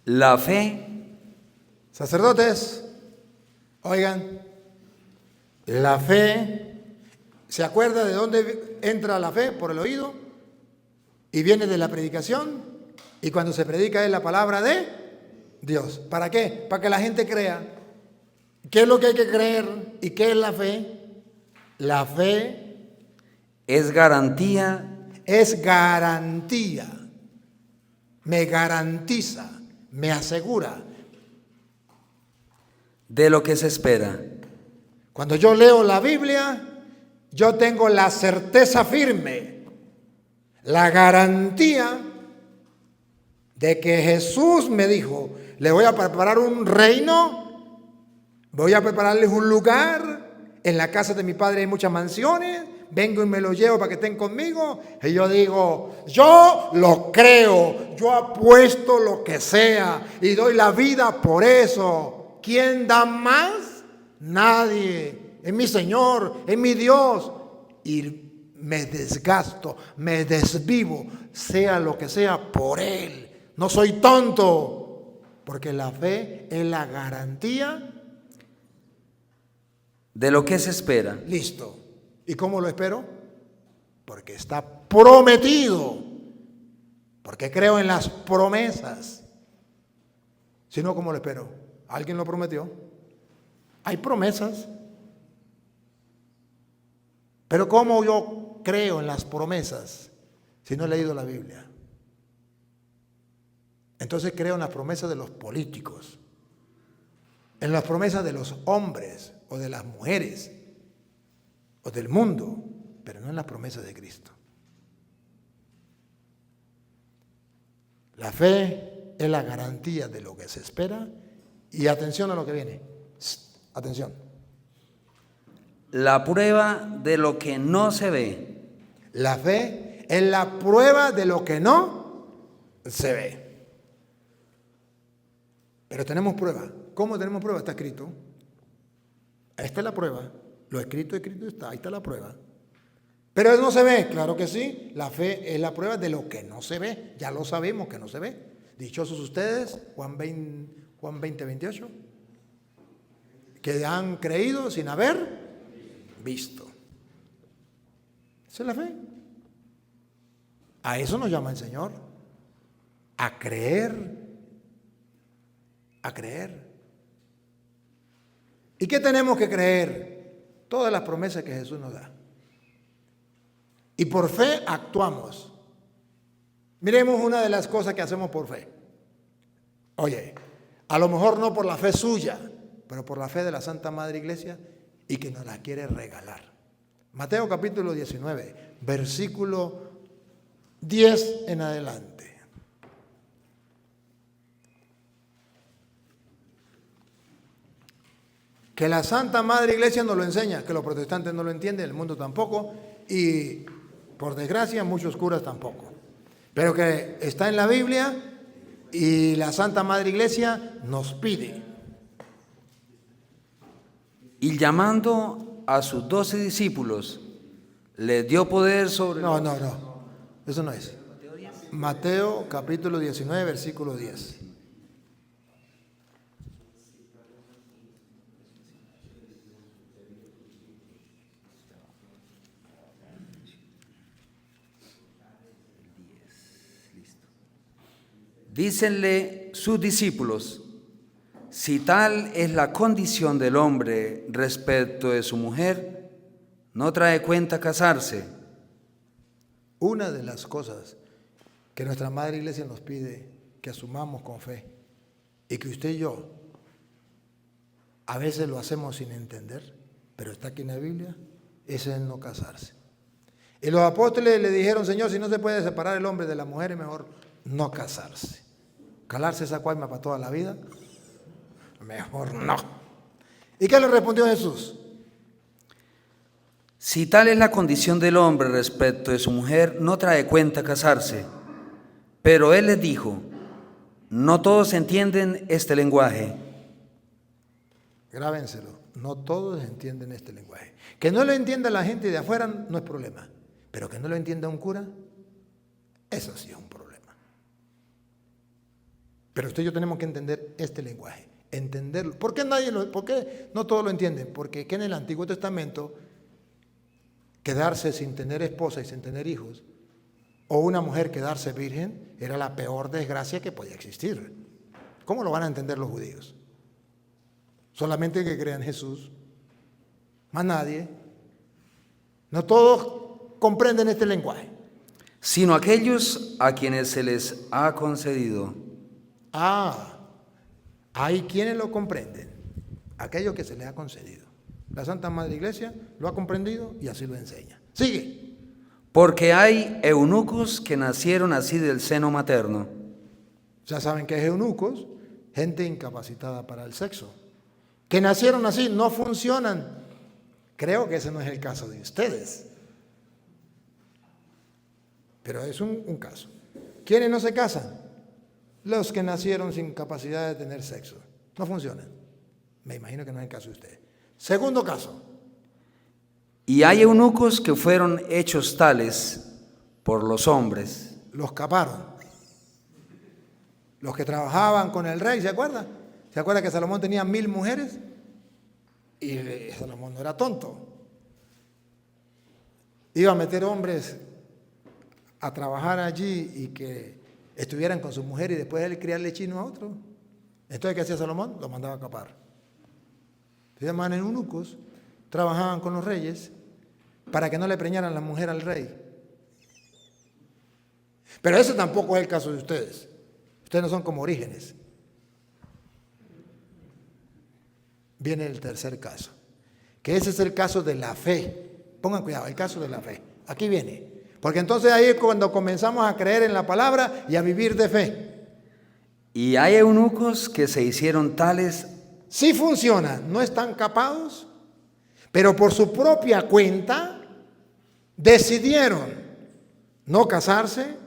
La fe, Sacerdotes, oigan, la fe, ¿se acuerda de dónde entra la fe? Por el oído, y viene de la predicación, y cuando se predica es la palabra de Dios. ¿Para qué? Para que la gente crea. ¿Qué es lo que hay que creer? ¿Y qué es la fe? La fe es garantía me garantiza, me asegura. de lo que se espera. Cuando yo leo la Biblia, yo tengo la certeza firme, la garantía de que Jesús me dijo, le voy a preparar un reino, voy a prepararles un lugar, en la casa de mi padre hay muchas mansiones, vengo y me lo llevo para que estén conmigo. Y yo digo, yo lo creo, yo apuesto lo que sea y doy la vida por eso. ¿Quién da más? Nadie. Es mi Señor, es mi Dios. Y me desgasto, me desvivo, sea lo que sea, por Él. No soy tonto, porque la fe es la garantía de lo que se espera. Listo. ¿Y cómo lo espero? Porque está prometido. Porque creo en las promesas. Si no, ¿cómo lo espero? ¿Alguien lo prometió? Hay promesas. Pero ¿cómo yo creo en las promesas si no he leído la Biblia? Entonces creo en las promesas de los políticos, en las promesas de los hombres o de las mujeres o del mundo, pero no en las promesas de Cristo. La fe es la garantía de lo que se espera y atención a lo que viene. Atención. La prueba de lo que no se ve. La fe es la prueba de lo que no se ve. Pero tenemos prueba. ¿Cómo tenemos prueba? Está escrito. Esta es la prueba. Lo escrito está. Ahí está la prueba. Pero no se ve. Claro que sí. La fe es la prueba de lo que no se ve. Ya lo sabemos que no se ve. Dichosos ustedes, Juan 20:28, que han creído sin haber visto. Esa es la fe. A eso nos llama el Señor. A creer. A creer. ¿Y qué tenemos que creer? Todas las promesas que Jesús nos da. Y por fe actuamos. Miremos una de las cosas que hacemos por fe. Oye, a lo mejor no por la fe suya, pero por la fe de la Santa Madre Iglesia y que nos la quiere regalar. Mateo capítulo 19, versículo 10 en adelante. Que la Santa Madre Iglesia nos lo enseña, que los protestantes no lo entienden, el mundo tampoco, y por desgracia muchos curas tampoco. Pero que está en la Biblia y la Santa Madre Iglesia nos pide. Y llamando a sus 12 discípulos, les dio poder sobre... No, eso no es. Mateo capítulo 19, versículo 10. Dícenle sus discípulos: si tal es la condición del hombre respecto de su mujer, no trae cuenta casarse. Una de las cosas que nuestra Madre Iglesia nos pide que asumamos con fe y que usted y yo a veces lo hacemos sin entender, pero está aquí en la Biblia, es el no casarse. Y los apóstoles le dijeron: Señor, si no se puede separar el hombre de la mujer, es mejor no casarse. ¿Calarse esa cuaima para toda la vida? Mejor no. ¿Y qué le respondió Jesús? Si tal es la condición del hombre respecto de su mujer, no trae cuenta casarse. Pero él les dijo: no todos entienden este lenguaje. Grábenselo, no todos entienden este lenguaje. Que no lo entienda la gente de afuera no es problema, pero que no lo entienda un cura, eso sí es un problema. Pero usted y yo tenemos que entender este lenguaje, entenderlo. ¿Por qué no todos lo entienden? Porque que en el Antiguo Testamento quedarse sin tener esposa y sin tener hijos, o una mujer quedarse virgen, era la peor desgracia que podía existir. ¿Cómo lo van a entender los judíos? Solamente que crean en Jesús, más nadie. No todos comprenden este lenguaje. Sino aquellos a quienes se les ha concedido. Hay quienes lo comprenden, aquello que se les ha concedido. La Santa Madre Iglesia lo ha comprendido y así lo enseña. Sigue. Porque hay eunucos que nacieron así del seno materno. Ya saben que es eunucos, gente incapacitada para el sexo. Que nacieron así, no funcionan. Creo que ese no es el caso de ustedes. Pero es un caso. ¿Quiénes no se casan? Los que nacieron sin capacidad de tener sexo. No funcionan. Me imagino que no es el caso de ustedes. Segundo caso. Y hay eunucos que fueron hechos tales por los hombres. Los caparon. Los que trabajaban con el rey, ¿se acuerda? ¿Se acuerda que Salomón tenía 1000 mujeres? Y Salomón no era tonto. Iba a meter hombres a trabajar allí y que estuvieran con su mujer y después él criarle chino a otro. Entonces, ¿qué hacía Salomón? Lo mandaba a capar. Se llamaban eunucos, trabajaban con los reyes para que no le preñaran la mujer al rey. Pero ese tampoco es el caso de ustedes. Ustedes no son como Orígenes. Viene el tercer caso, que ese es el caso de la fe. Pongan cuidado, el caso de la fe. Aquí viene. Porque entonces ahí es cuando comenzamos a creer en la palabra y a vivir de fe. Y hay eunucos que se hicieron tales. Sí funciona, no están capados, pero por su propia cuenta decidieron no casarse.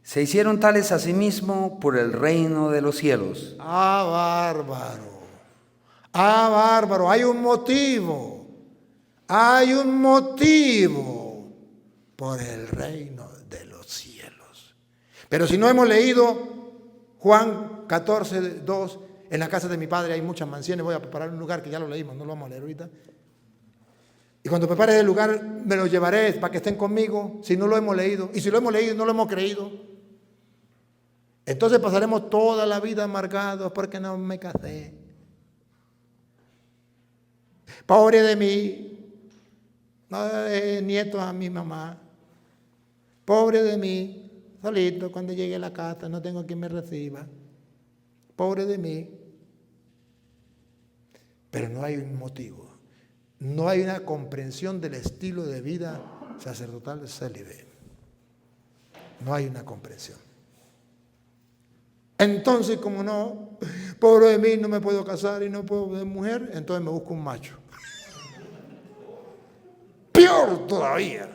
Se hicieron tales a sí mismos por el reino de los cielos. Bárbaro. Bárbaro. Hay un motivo. Hay un motivo por el reino de los cielos. Pero si no hemos leído Juan 14, 2, en la casa de mi padre hay muchas mansiones, voy a preparar un lugar que ya lo leímos, no lo vamos a leer ahorita. Y cuando prepares el lugar me lo llevaré para que estén conmigo, si no lo hemos leído. Y si lo hemos leído y no lo hemos creído, entonces pasaremos toda la vida amargados porque no me casé. Pobre de mí, no de nietos a mi mamá. Pobre de mí, solito cuando llegue a la casa, no tengo quien me reciba. Pobre de mí. Pero no hay un motivo. No hay una comprensión del estilo de vida sacerdotal célibe. No hay una comprensión. Entonces, como no, pobre de mí, no me puedo casar y no puedo ser mujer, entonces me busco un macho. Peor todavía.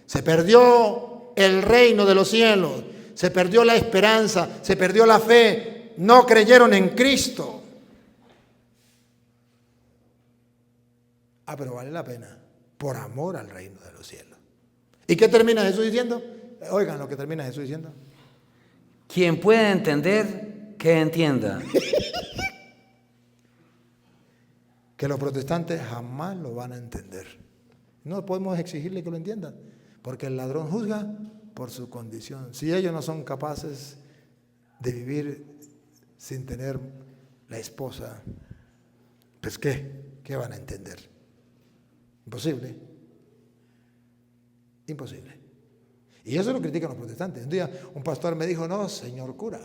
Se perdió el reino de los cielos, se perdió la esperanza, se perdió la fe, no creyeron en Cristo. Pero vale la pena, por amor al reino de los cielos. ¿Y qué termina Jesús diciendo? Oigan lo que termina Jesús diciendo. Quien pueda entender, que entienda. Que los protestantes jamás lo van a entender. No podemos exigirle que lo entiendan, porque el ladrón juzga por su condición. Si ellos no son capaces de vivir sin tener la esposa, pues ¿qué van a entender? Imposible. Imposible. Y eso lo critican los protestantes. Un día un pastor me dijo, no, señor cura,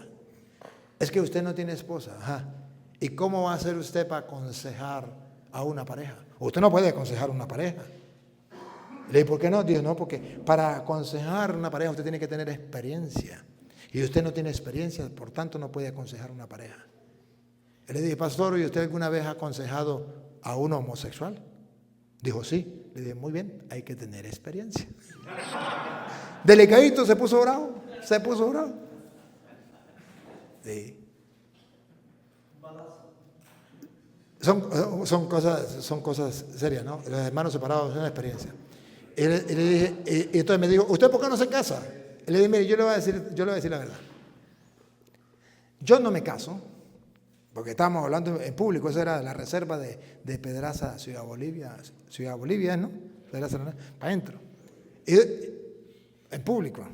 es que usted no tiene esposa. Ajá. ¿Y cómo va a hacer usted para aconsejar a una pareja? Usted no puede aconsejar a una pareja. Le dije, ¿por qué no? Dijo, no, porque para aconsejar a una pareja usted tiene que tener experiencia. Y usted no tiene experiencia, por tanto no puede aconsejar a una pareja. Le dije, pastor, ¿y usted alguna vez ha aconsejado a un homosexual? Dijo, sí. Le dije, muy bien, hay que tener experiencia. Delicadito, se puso bravo. Sí. Son cosas serias, ¿no? Los hermanos separados son una experiencia. Y le dije, y entonces me dijo, ¿usted por qué no se casa? Y le dije, mire, yo le voy a decir la verdad. Yo no me caso, porque estábamos hablando en público, esa era la reserva de Pedraza, Ciudad Bolivia, ¿no? Pedraza, para adentro. Y en público.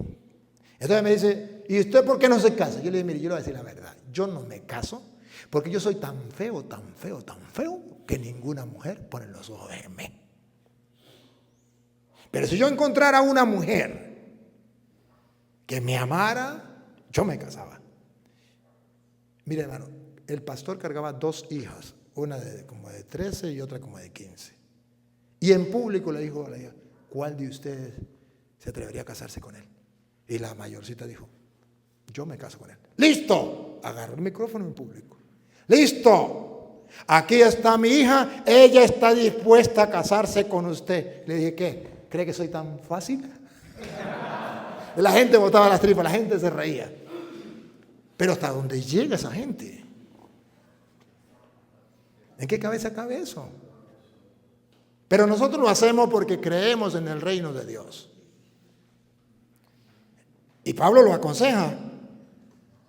Entonces me dice, ¿y usted por qué no se casa? Yo le dije, mire, yo le voy a decir la verdad. Yo no me caso porque yo soy tan feo, que ninguna mujer pone los ojos en mí. Pero si yo encontrara una mujer que me amara, yo me casaba. Mire, hermano, el pastor cargaba 2 hijas, una como de 13 y otra como de 15. Y en público le dijo a la hija, ¿cuál de ustedes se atrevería a casarse con él? Y la mayorcita dijo, yo me caso con él. ¡Listo! Agarró el micrófono en público. ¡Listo! Aquí está mi hija, ella está dispuesta a casarse con usted. Le dije, ¿qué? ¿Cree que soy tan fácil? La gente botaba las tripas, la gente se reía. Pero ¿hasta dónde llega esa gente? ¿En qué cabeza cabe eso? Pero nosotros lo hacemos porque creemos en el reino de Dios. Y Pablo lo aconseja.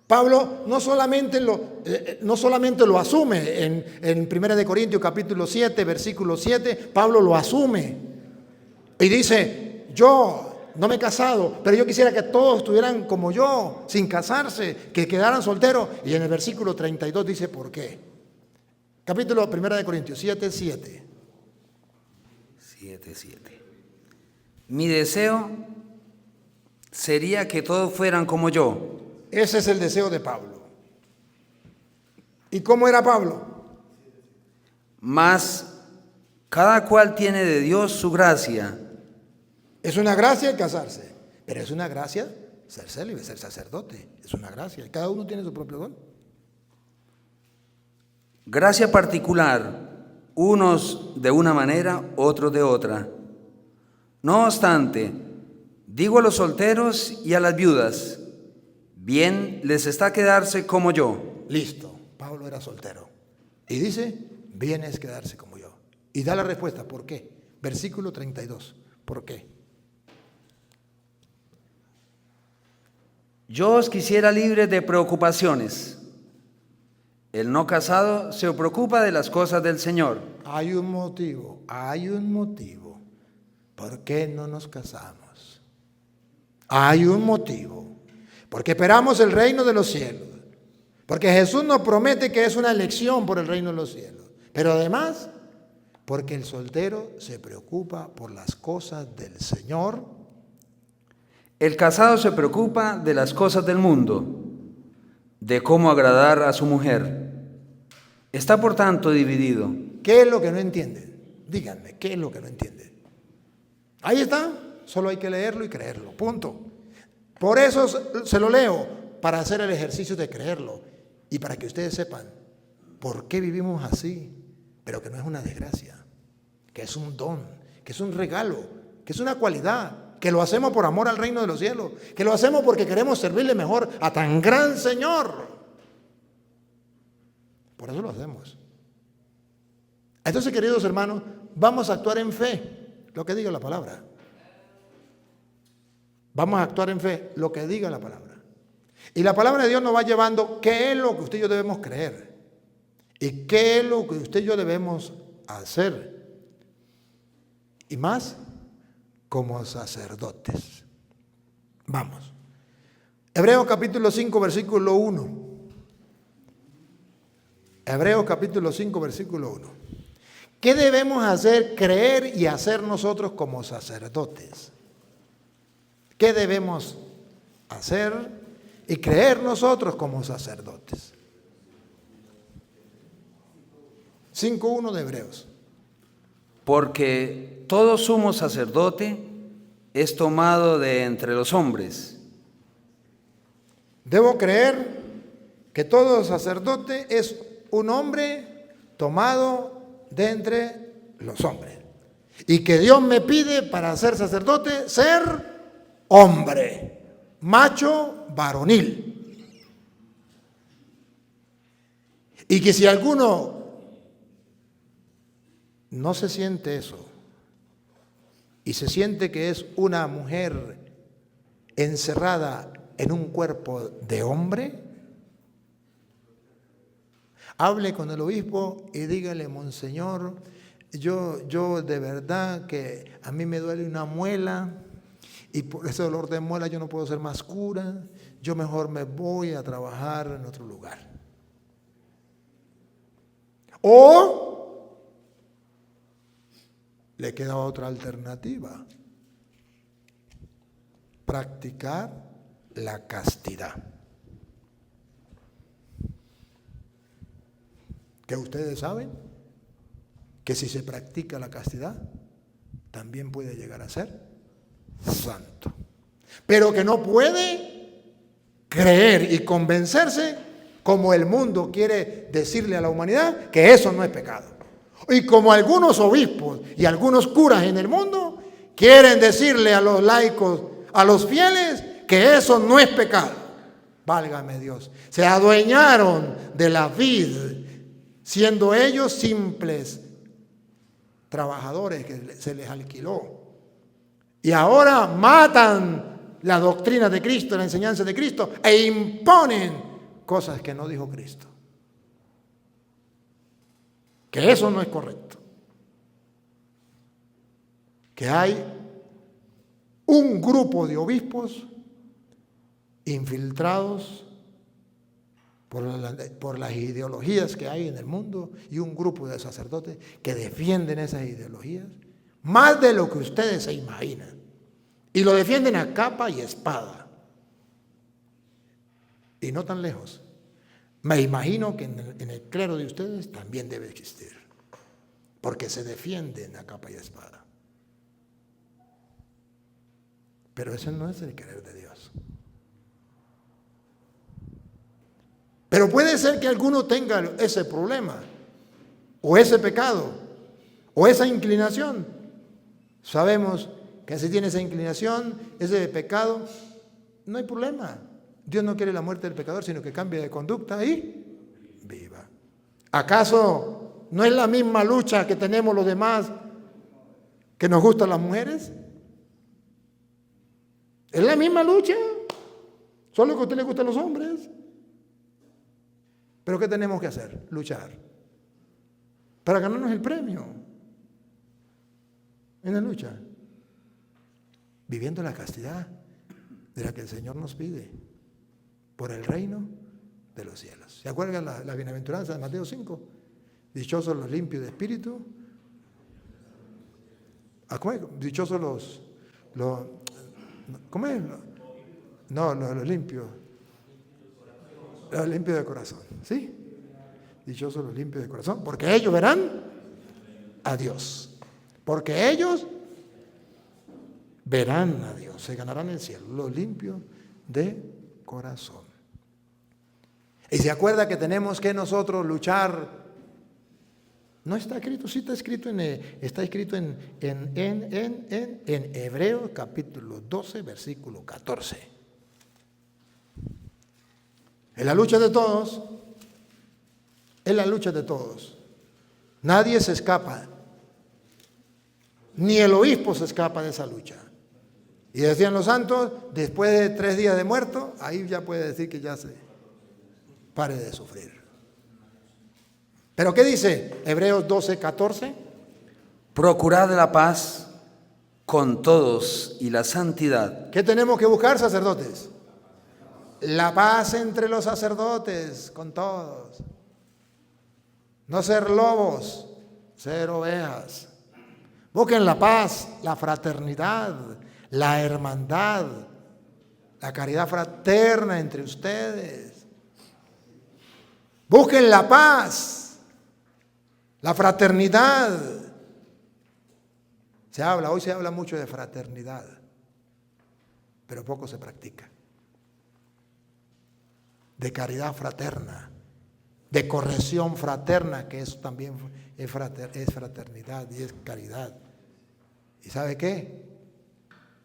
Pablo no solamente lo asume en 1 Corintios capítulo 7, versículo 7, Pablo lo asume. Y dice, yo no me he casado, pero yo quisiera que todos estuvieran como yo, sin casarse, que quedaran solteros. Y en el versículo 32 dice, ¿por qué? Capítulo 1 Corintios 7, 7. 7:7. Mi deseo sería que todos fueran como yo. Ese es el deseo de Pablo. ¿Y cómo era Pablo? Mas cada cual tiene de Dios su gracia. Es una gracia el casarse, pero es una gracia ser célibe, ser sacerdote. Es una gracia. Cada uno tiene su propio don. Gracia particular, unos de una manera, otros de otra. No obstante, digo a los solteros y a las viudas, bien les está quedarse como yo. Listo, Pablo era soltero. Y dice, bien es quedarse como yo. Y da la respuesta, ¿por qué? Versículo 32, ¿por qué? Yo os quisiera libres de preocupaciones. El no casado se preocupa de las cosas del Señor. Hay un motivo. ¿Por qué no nos casamos? Hay un motivo. Porque esperamos el reino de los cielos. Porque Jesús nos promete que es una elección por el reino de los cielos. Pero además, porque el soltero se preocupa por las cosas del Señor. El casado se preocupa de las cosas del mundo, de cómo agradar a su mujer. Está por tanto dividido. ¿Qué es lo que no entienden? Díganme, ¿qué es lo que no entienden? Ahí está, solo hay que leerlo y creerlo, punto. Por eso se lo leo, para hacer el ejercicio de creerlo y para que ustedes sepan por qué vivimos así, pero que no es una desgracia, que es un don, que es un regalo, que es una cualidad, que lo hacemos por amor al reino de los cielos, que lo hacemos porque queremos servirle mejor a tan gran Señor. Por eso lo hacemos. Entonces, queridos hermanos, vamos a actuar en fe, lo que diga la palabra. Vamos a actuar en fe, lo que diga la palabra. Y la palabra de Dios nos va llevando qué es lo que usted y yo debemos creer. Y qué es lo que usted y yo debemos hacer. Y más, como sacerdotes. Vamos. Hebreos capítulo 5, versículo 1. Hebreos capítulo 5, versículo 1. ¿Qué debemos hacer, creer y hacer nosotros como sacerdotes? ¿Qué debemos hacer y creer nosotros como sacerdotes? 5:1 de Hebreos. Porque todo sumo sacerdote es tomado de entre los hombres. Debo creer que todo sacerdote es un hombre tomado de entre los hombres. Y que Dios me pide para ser sacerdote ser hombre, macho, varonil. Y que si alguno no se siente eso y se siente que es una mujer encerrada en un cuerpo de hombre, hable con el obispo y dígale: Monseñor, yo de verdad que a mí me duele una muela y por ese dolor de muela yo no puedo ser más cura, yo mejor me voy a trabajar en otro lugar. O le queda otra alternativa: practicar la castidad. Que ustedes saben que si se practica la castidad, también puede llegar a ser santo. Pero que no puede creer y convencerse, como el mundo quiere decirle a la humanidad, que eso no es pecado. Y como algunos obispos y algunos curas en el mundo quieren decirle a los laicos, a los fieles, que eso no es pecado. Válgame Dios. Se adueñaron de la vid, siendo ellos simples trabajadores que se les alquiló. Y ahora matan la doctrina de Cristo, la enseñanza de Cristo, e imponen cosas que no dijo Cristo. Que eso no es correcto. Que hay un grupo de obispos infiltrados por las ideologías que hay en el mundo y un grupo de sacerdotes que defienden esas ideologías más de lo que ustedes se imaginan, y lo defienden a capa y espada. Y no tan lejos, me imagino que en el clero de ustedes también debe existir, porque se defienden a capa y espada. Pero ese no es el querer de Dios. Pero puede ser que alguno tenga ese problema, o ese pecado, o esa inclinación. Sabemos que si tiene esa inclinación, ese pecado, no hay problema. Dios no quiere la muerte del pecador, sino que cambie de conducta y viva. ¿Acaso no es la misma lucha que tenemos los demás que nos gustan las mujeres? Es la misma lucha, solo que a usted le gustan los hombres. ¿Pero qué tenemos que hacer? Luchar para ganarnos el premio en la lucha, viviendo la castidad de la que el Señor nos pide por el reino de los cielos. ¿Se acuerdan la bienaventuranza de Mateo 5? Dichosos los limpios de espíritu. ¿Cómo es? Dichosos los ¿cómo es? No, los limpios. Los limpios de corazón, ¿sí? Dichosos los limpios de corazón, porque ellos verán a Dios. Porque ellos verán a Dios, se ganarán el cielo, los limpios de corazón. Y se acuerda que tenemos que nosotros luchar. No está escrito, sí está escrito en Hebreos capítulo 12, versículo 14. Es la lucha de todos, es la lucha de todos. Nadie se escapa, ni el obispo se escapa de esa lucha. Y decían los santos, después de 3 días de muerto, ahí ya puede decir que ya se pare de sufrir. ¿Pero qué dice Hebreos 12:14? Procurad la paz con todos y la santidad. ¿Qué tenemos que buscar, sacerdotes? La paz entre los sacerdotes, con todos. No ser lobos, ser ovejas. Busquen la paz, la fraternidad, la hermandad, la caridad fraterna entre ustedes. Busquen la paz, la fraternidad. Hoy se habla mucho de fraternidad, pero poco se practica. De caridad fraterna, de corrección fraterna, que eso también es fraternidad y es caridad. ¿Y sabe qué?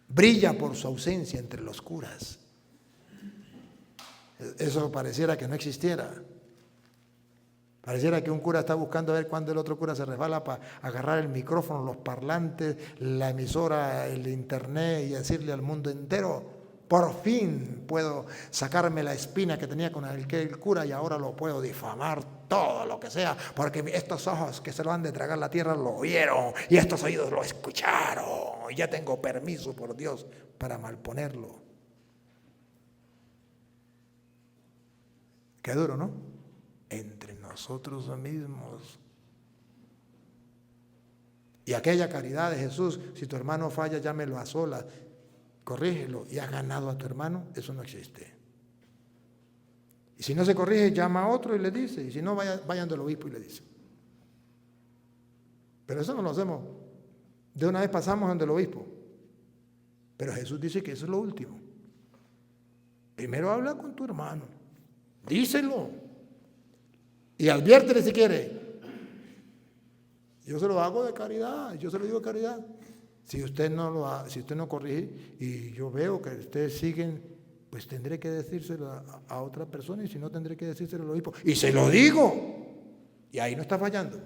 Brilla por su ausencia entre los curas. Eso pareciera que no existiera. Pareciera que un cura está buscando a ver cuándo el otro cura se resbala para agarrar el micrófono, los parlantes, la emisora, el internet y decirle al mundo entero: por fin puedo sacarme la espina que tenía con aquel cura y ahora lo puedo difamar todo lo que sea, porque estos ojos que se lo han de tragar la tierra lo vieron y estos oídos lo escucharon y ya tengo permiso por Dios para malponerlo. Qué duro, ¿no? Entre nosotros mismos. Y aquella caridad de Jesús, si tu hermano falla, llámelo a solas, corrígelo y has ganado a tu hermano, eso no existe. Y si no se corrige, llama a otro y le dice, y si no, vayan del obispo y le dice. Pero eso no lo hacemos. De una vez pasamos ante el obispo. Pero Jesús dice que eso es lo último. Primero habla con tu hermano, díselo. Y adviértele si quiere. Yo se lo hago de caridad, yo se lo digo de caridad. Si usted no corrige y yo veo que ustedes siguen, pues tendré que decírselo a otra persona, y si no, tendré que decírselo al obispo. Y se lo digo. Y ahí no está fallando.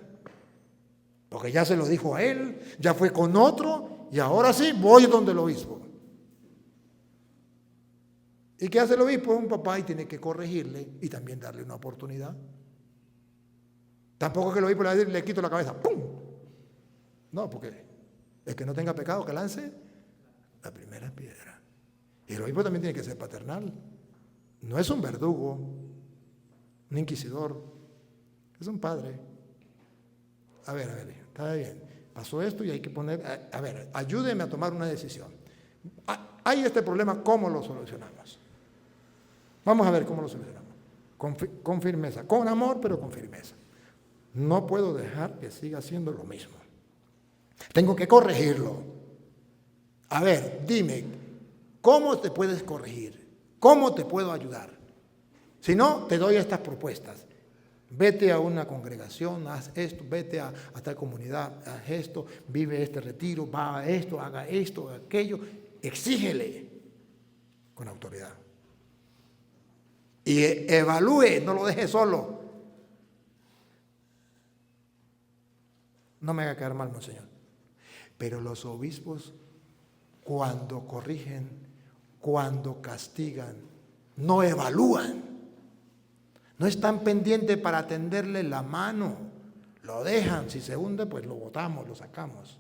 Porque ya se lo dijo a él, ya fue con otro, y ahora sí voy donde el obispo. ¿Y qué hace el obispo? Es un papá y tiene que corregirle y también darle una oportunidad. Tampoco es que el obispo le quito la cabeza, ¡pum! No, porque el que no tenga pecado que lance la primera piedra. Y el obispo también tiene que ser paternal. No es un verdugo, un inquisidor, es un padre. A ver, está bien, pasó esto y hay que poner, a ver, ayúdeme a tomar una decisión. Hay este problema, ¿cómo lo solucionamos? Vamos a ver cómo lo solucionamos. Con firmeza, con amor, pero con firmeza. No puedo dejar que siga haciendo lo mismo. Tengo que corregirlo. A ver, dime, ¿cómo te puedes corregir? ¿Cómo te puedo ayudar? Si no, te doy estas propuestas. Vete a una congregación, haz esto, vete a tal comunidad, haz esto, vive este retiro, va a esto, haga esto, aquello. Exígele con autoridad. Y evalúe, no lo deje solo. No me haga quedar mal, monseñor. Pero los obispos, cuando corrigen, cuando castigan, no evalúan. No están pendientes para tenderle la mano. Lo dejan. Si se hunde, pues lo botamos, lo sacamos.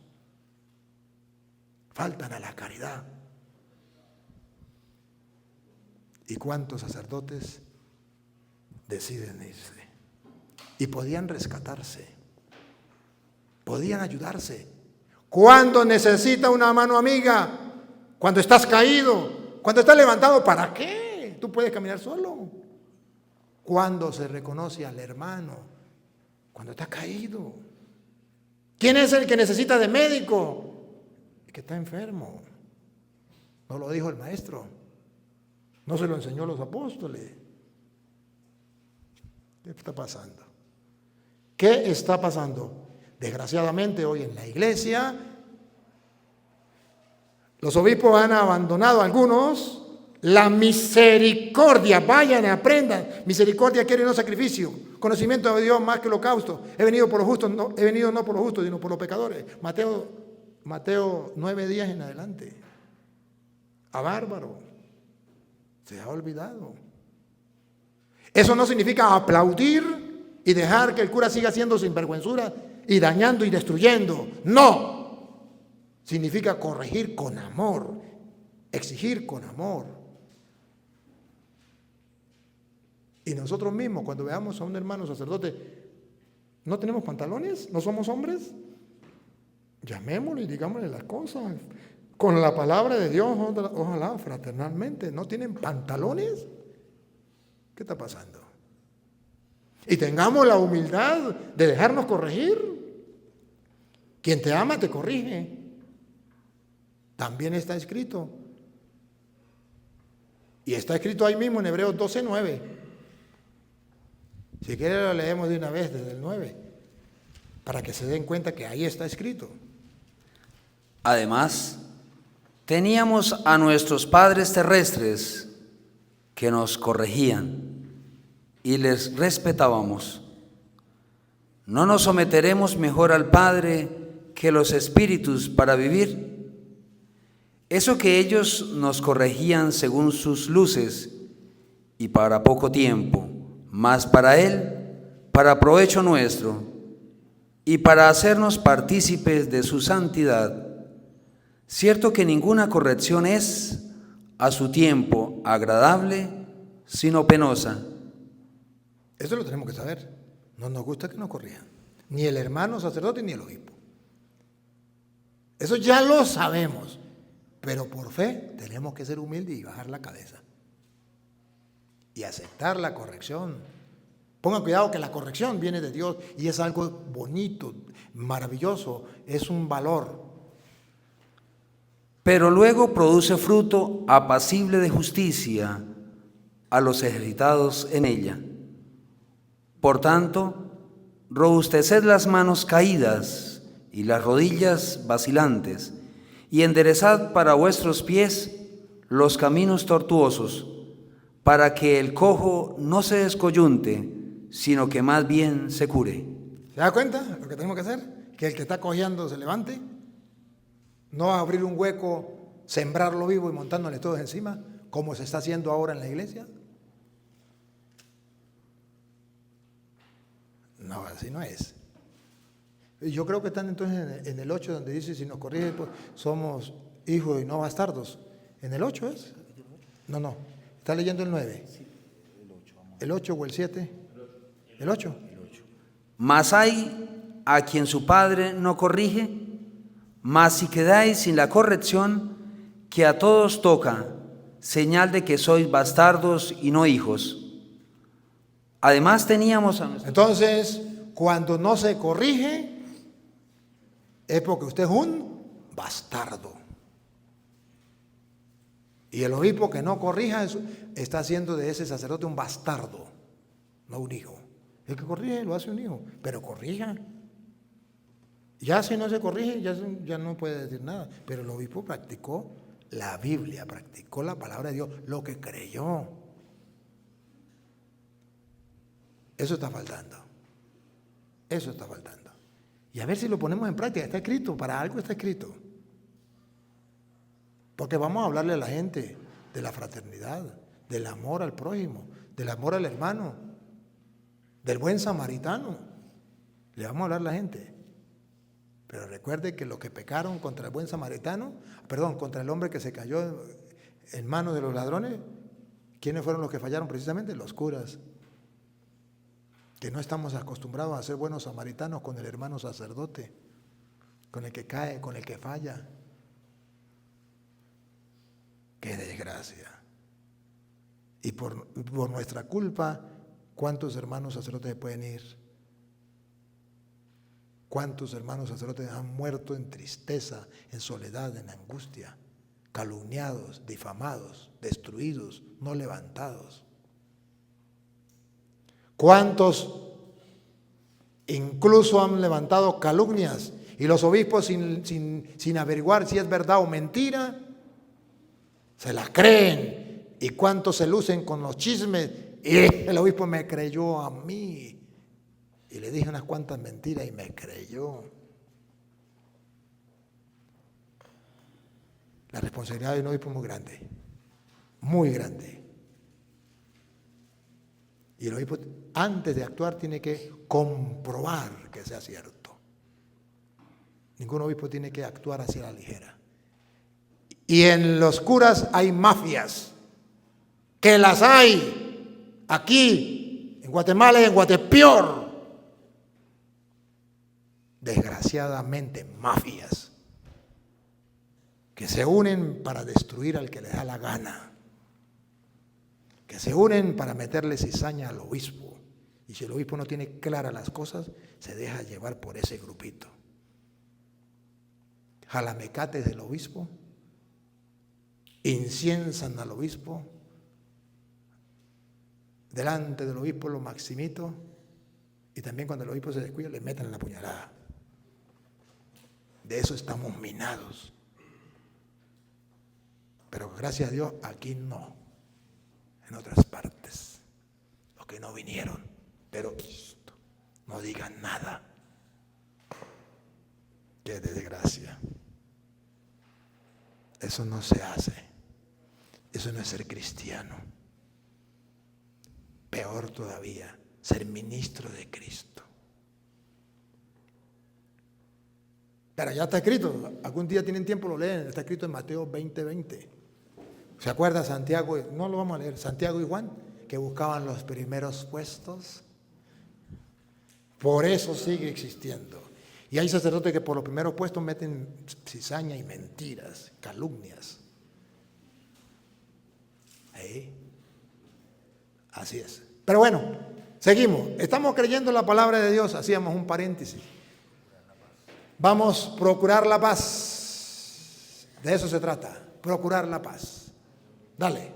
Faltan a la caridad. ¿Y cuántos sacerdotes deciden irse? Y podían rescatarse. Podían ayudarse. Cuando necesita una mano amiga, cuando estás caído, cuando estás levantado, ¿para qué? Tú puedes caminar solo. Cuando se reconoce al hermano, cuando está caído. ¿Quién es el que necesita de médico? El que está enfermo. No lo dijo el maestro. No se lo enseñó a los apóstoles. ¿Qué está pasando? ¿Qué está pasando? Desgraciadamente hoy en la iglesia los obispos han abandonado a algunos la misericordia. Vayan, aprendan. Misericordia quiere no sacrificio. Conocimiento de Dios más que holocausto. He venido por los justos, no por los justos, sino por los pecadores. Mateo 9:10 en adelante. a bárbaro. Se ha olvidado. Eso no significa aplaudir y dejar que el cura siga siendo sinvergüenzura y dañando y destruyendo. No. Significa corregir con amor, exigir con amor. Y nosotros mismos, cuando veamos a un hermano sacerdote, ¿no tenemos pantalones? ¿No somos hombres? Llamémosle y digámosle las cosas. Con la palabra de Dios, ojalá, fraternalmente. ¿No tienen pantalones? ¿Qué está pasando? Y tengamos la humildad de dejarnos corregir. Quien te ama te corrige. También está escrito. Y está escrito ahí mismo en Hebreos 12:9. Si quiere lo leemos de una vez desde el 9, para que se den cuenta que ahí está escrito. Además, teníamos a nuestros padres terrestres que nos corregían y les respetábamos. ¿No nos someteremos mejor al Padre que los espíritus para vivir? Eso que ellos nos corregían según sus luces y para poco tiempo, mas para Él, para provecho nuestro y para hacernos partícipes de su santidad. Cierto que ninguna corrección es a su tiempo agradable, sino penosa. Eso lo tenemos que saber. No nos gusta que nos corrijan. Ni el hermano sacerdote ni el obispo. Eso ya lo sabemos. Pero por fe tenemos que ser humildes y bajar la cabeza. Y aceptar la corrección. Pongan cuidado que la corrección viene de Dios y es algo bonito, maravilloso, es un valor. Pero luego produce fruto apacible de justicia a los ejercitados en ella. Por tanto, robusteced las manos caídas y las rodillas vacilantes, y enderezad para vuestros pies los caminos tortuosos, para que el cojo no se descoyunte, sino que más bien se cure. ¿Se da cuenta lo que tenemos que hacer? Que el que está cojeando se levante. No abrir un hueco, sembrarlo vivo y montándole todos encima, como se está haciendo ahora en la iglesia. No, así no es. Y yo creo que están entonces en el 8 donde dice, si nos corrige, pues somos hijos y no bastardos. ¿En el 8 es? No. ¿Está leyendo el 9? ¿El 8 o el 7? ¿El 8? Mas hay a quien su padre no corrige, mas si quedáis sin la corrección, que a todos toca, señal de que sois bastardos y no hijos. Además teníamos a Entonces, cuando no se corrige, es porque usted es un bastardo. Y el obispo que no corrija está haciendo de ese sacerdote un bastardo, no un hijo. El que corrige lo hace un hijo, pero corrija. Ya si no se corrige, ya no puede decir nada. Pero el obispo practicó la Biblia, practicó la palabra de Dios, lo que creyó. Eso está faltando. Eso está faltando. Y a ver si lo ponemos en práctica. Está escrito, para algo está escrito. Porque vamos a hablarle a la gente de la fraternidad, del amor al prójimo, del amor al hermano, del buen samaritano. Le vamos a hablar a la gente. Pero recuerde que los que pecaron contra el buen samaritano, contra el hombre que se cayó en manos de los ladrones, ¿quiénes fueron los que fallaron precisamente? Los curas. Que no estamos acostumbrados a ser buenos samaritanos con el hermano sacerdote, con el que cae, con el que falla. ¡Qué desgracia! Y por nuestra culpa, ¿cuántos hermanos sacerdotes pueden ir? ¿Cuántos hermanos sacerdotes han muerto en tristeza, en soledad, en angustia, calumniados, difamados, destruidos, no levantados? ¿Cuántos incluso han levantado calumnias y los obispos sin averiguar si es verdad o mentira, se las creen? ¿Y cuántos se lucen con los chismes? Y el obispo me creyó a mí y le dije unas cuantas mentiras y me creyó. La responsabilidad de un obispo es muy grande, muy grande. Y el obispo, antes de actuar, tiene que comprobar que sea cierto. Ningún obispo tiene que actuar hacia la ligera. Y en los curas hay mafias, que las hay aquí, en Guatemala y en Guatepeor. Desgraciadamente, mafias que se unen para destruir al que les da la gana, que se unen para meterle cizaña al obispo. Y si el obispo no tiene claras las cosas, se deja llevar por ese grupito. Jalamecates del obispo, inciensan al obispo, delante del obispo lo maximito, y también cuando el obispo se descuida le meten la puñalada. De eso estamos minados. Pero gracias a Dios aquí no, en otras partes, los que no vinieron, pero no digan nada. Qué desgracia. Eso no se hace. Eso no es ser cristiano. Peor todavía, ser ministro de Cristo. Pero ya está escrito, algún día tienen tiempo, lo leen, está escrito en Mateo 20:20. ¿Se acuerda Santiago? No lo vamos a leer. Santiago y Juan, que buscaban los primeros puestos. Por eso sigue existiendo. Y hay sacerdotes que por los primeros puestos meten cizaña y mentiras, calumnias. Así es. Pero bueno, seguimos. Estamos creyendo en la palabra de Dios. Hacíamos un paréntesis. Vamos a procurar la paz. De eso se trata. Procurar la paz. Dale.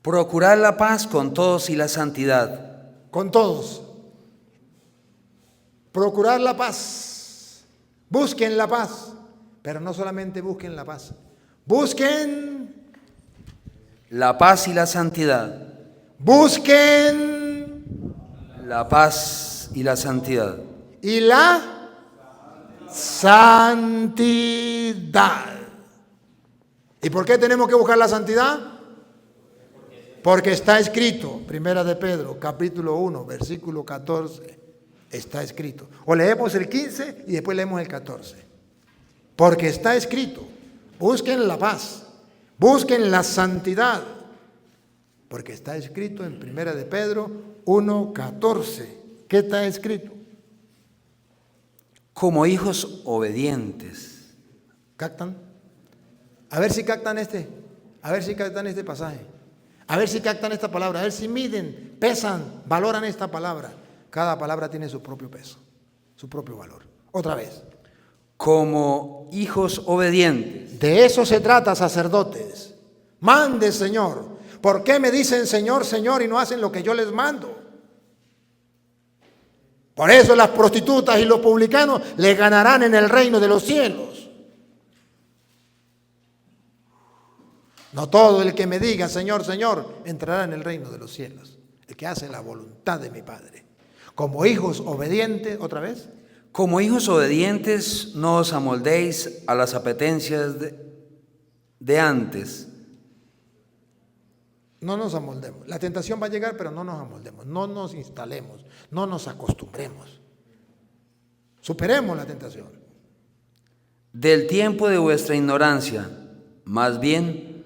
Procurar la paz con todos y la santidad. Con todos. Procurar la paz. Busquen la paz. Pero no solamente busquen la paz. Busquen la paz y la santidad. Busquen la paz y la santidad. Y la santidad. ¿Y por qué tenemos que buscar la santidad? Porque está escrito, Primera de Pedro, capítulo 1, versículo 14, está escrito. O leemos el 15 y después leemos el 14. Porque está escrito, busquen la paz, busquen la santidad. Porque está escrito en Primera de Pedro 1, 14. ¿Qué está escrito? Como hijos obedientes. ¿Captan? A ver si captan este pasaje. A ver si captan esta palabra. A ver si miden, pesan, valoran esta palabra. Cada palabra tiene su propio peso, su propio valor. Otra vez. Como hijos obedientes. De eso se trata, sacerdotes. Mande, Señor. ¿Por qué me dicen Señor, Señor y no hacen lo que yo les mando? Por eso las prostitutas y los publicanos le ganarán en el reino de los cielos. No todo el que me diga Señor, Señor entrará en el reino de los cielos. El que hace la voluntad de mi Padre. Como hijos obedientes, otra vez. Como hijos obedientes no os amoldéis a las apetencias de antes. No nos amoldemos. La tentación va a llegar, pero no nos amoldemos. No nos instalemos. No nos acostumbremos. Superemos la tentación. Del tiempo de vuestra ignorancia, más bien,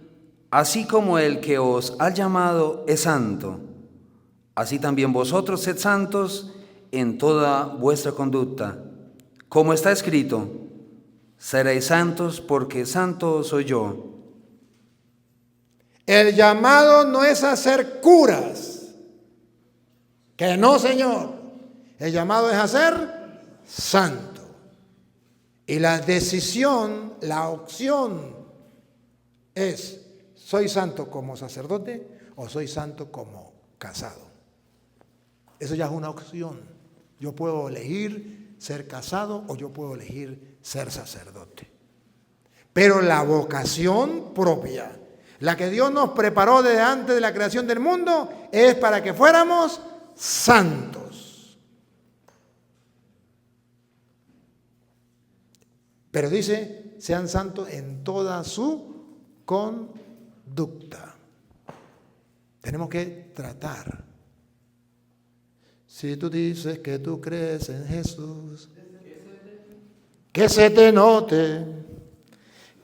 así como el que os ha llamado es santo, así también vosotros sed santos en toda vuestra conducta. Como está escrito, seréis santos porque santo soy yo. El llamado no es a ser curas, que no, Señor. El llamado es a ser santo. Y la decisión, la opción es, ¿soy santo como sacerdote o soy santo como casado? Eso ya es una opción. Yo puedo elegir ser casado o yo puedo elegir ser sacerdote. Pero la vocación propia, la que Dios nos preparó desde antes de la creación del mundo, es para que fuéramos santos. Pero dice, sean santos en toda su conducta. Tenemos que tratar. Si tú dices que tú crees en Jesús, que se te note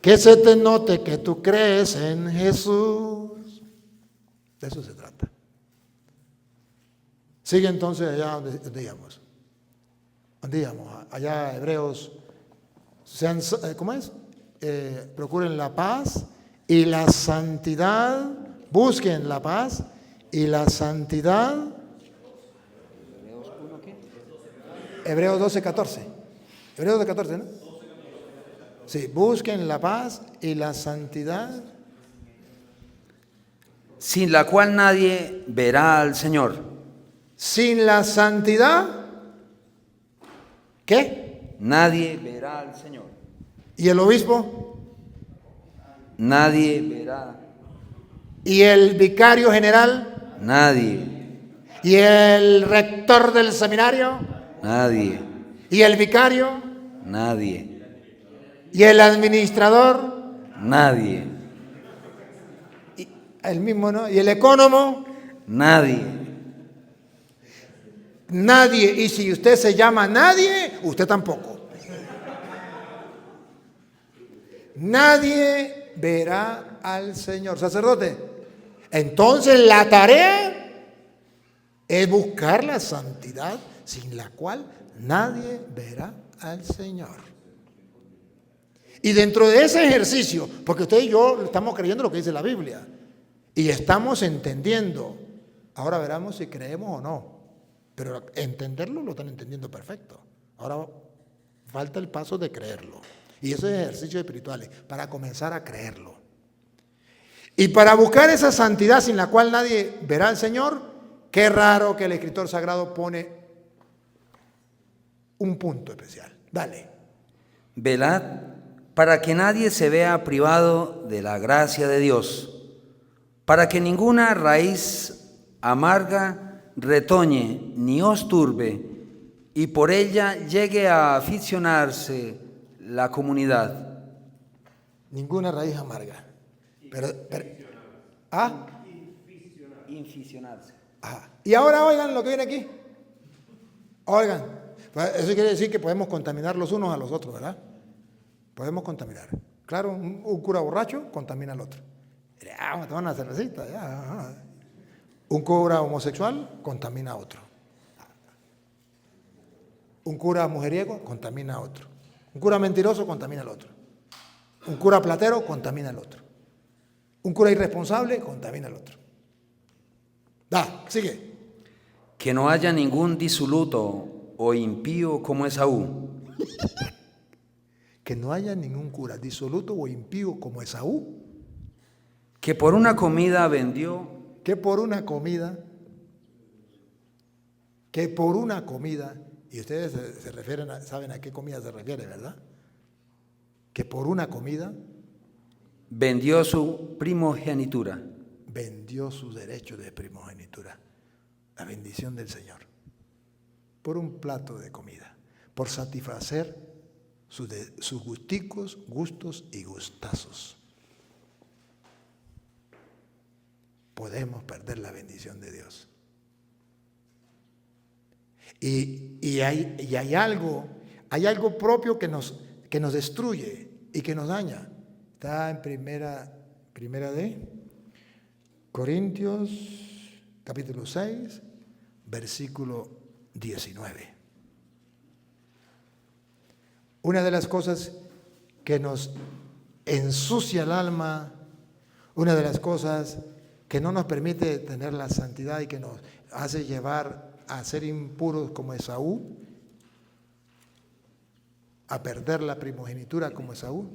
que tú crees en Jesús. De eso se trata. Sigue entonces allá donde íbamos. ¿Dónde íbamos? Allá Hebreos, ¿cómo es? Procuren la paz y la santidad, busquen la paz y la santidad. Hebreos 12:14. Hebreos 12:14, ¿no? Sí, busquen la paz y la santidad, sin la cual nadie verá al Señor. Sin la santidad, ¿qué? Nadie verá al Señor. ¿Y el obispo? Nadie verá. ¿Y el vicario general? Nadie. ¿Y el rector del seminario? Nadie. ¿Y el vicario? Nadie. ¿Y el administrador? Nadie. ¿Y el mismo, no? ¿Y el ecónomo? Nadie. Nadie. Y si usted se llama nadie, usted tampoco. Nadie verá al Señor. Sacerdote, entonces la tarea es buscar la santidad sin la cual nadie verá al Señor. Y dentro de ese ejercicio, porque usted y yo estamos creyendo lo que dice la Biblia y estamos entendiendo, ahora veremos si creemos o no, pero entenderlo lo están entendiendo perfecto. Ahora falta el paso de creerlo. Y esos ejercicios espirituales para comenzar a creerlo. Y para buscar esa santidad sin la cual nadie verá al Señor, qué raro que el escritor sagrado pone un punto especial. Dale. Velad para que nadie se vea privado de la gracia de Dios, para que ninguna raíz amarga retoñe ni os turbe, y por ella llegue a aficionarse la comunidad. Ninguna raíz amarga. Inficionarse. Y ahora oigan lo que viene aquí. Oigan. Eso quiere decir que podemos contaminar los unos a los otros, ¿verdad? Podemos contaminar. Claro, un cura borracho contamina al otro. Te van a cervecita, ya. Un cura homosexual contamina a otro. Un cura mujeriego contamina a otro. Un cura mentiroso contamina al otro. Un cura platero contamina al otro. Un cura irresponsable contamina al otro. Sigue. Que no haya ningún disoluto o impío como Esaú. Que no haya ningún cura disoluto o impío como Esaú. Que por una comida vendió. Que por una comida. Y ustedes se refieren, saben a qué comida se refiere, ¿verdad? Que por una comida vendió su primogenitura. Vendió su derecho de primogenitura. La bendición del Señor. Por un plato de comida. Por satisfacer sus gusticos, gustos y gustazos. Podemos perder la bendición de Dios. Y hay algo propio que nos destruye y que nos daña. Está en primera de Corintios, capítulo 6, versículo 19. Una de las cosas que nos ensucia el alma, una de las cosas que no nos permite tener la santidad y que nos hace llevar a ser impuros como Esaú, a perder la primogenitura como Esaú.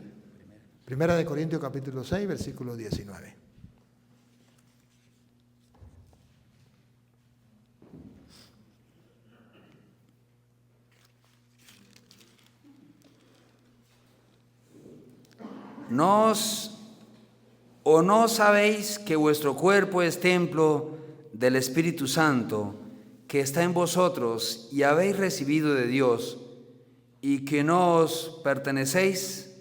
Primera de Corintios capítulo 6, versículo 19. ¿No sabéis que vuestro cuerpo es templo del Espíritu Santo, que está en vosotros y habéis recibido de Dios, y que no os pertenecéis,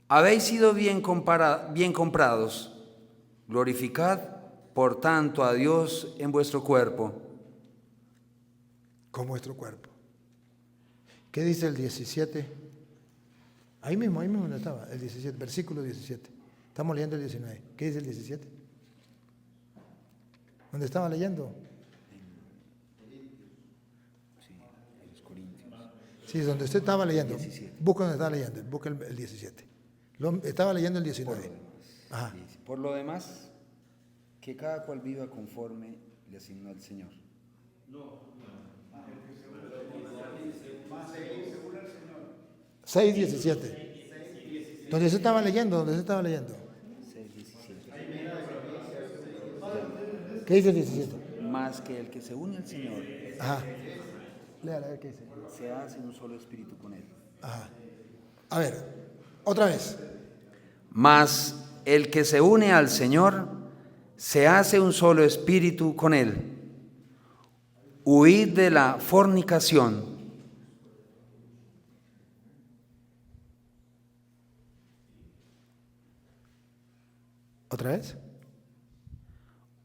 habéis sido bien comprados. Glorificad, por tanto, a Dios en vuestro cuerpo. Con vuestro cuerpo. ¿Qué dice el 17? Ahí mismo donde estaba, el 17, versículo 17. Estamos leyendo el 19. ¿Qué dice el 17? ¿Dónde estaba leyendo? Sí, donde usted estaba leyendo. Busca donde estaba leyendo, busca el 17. Estaba leyendo el 19. Ajá. Por lo demás, que cada cual viva conforme le asignó el Señor. 6:17. ¿Dónde se estaba leyendo? 6:17. ¿Qué dice el 17? Más que el que se une al Señor, Ajá. Léala, a ver qué dice. se hace un solo espíritu con Él. Ajá. A ver, otra vez. Mas el que se une al Señor, se hace un solo espíritu con Él. Huid de la fornicación. ¿Otra vez?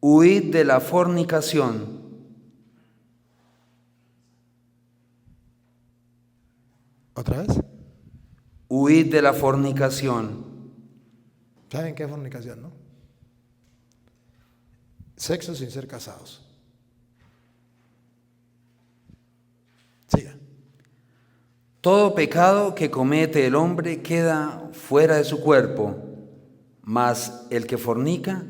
Huid de la fornicación. ¿Otra vez? Huid de la fornicación. ¿Saben qué es fornicación, no? Sexo sin ser casados. Siga. Todo pecado que comete el hombre queda fuera de su cuerpo, mas el que fornica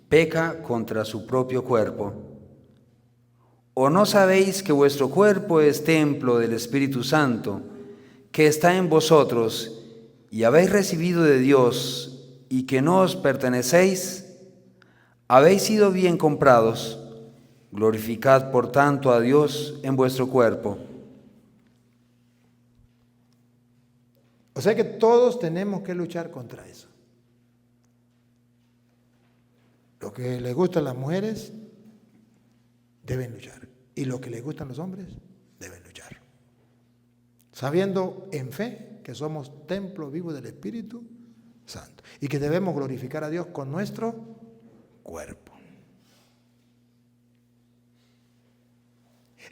peca contra su propio cuerpo. ¿O no sabéis que vuestro cuerpo es templo del Espíritu Santo, que está en vosotros, y habéis recibido de Dios, y que no os pertenecéis? Habéis sido bien comprados. Glorificad, por tanto, a Dios en vuestro cuerpo. O sea que todos tenemos que luchar contra eso. Lo que les gusta a las mujeres deben luchar. Y lo que les gustan los hombres deben luchar. Sabiendo en fe que somos templo vivo del Espíritu Santo y que debemos glorificar a Dios con nuestro cuerpo.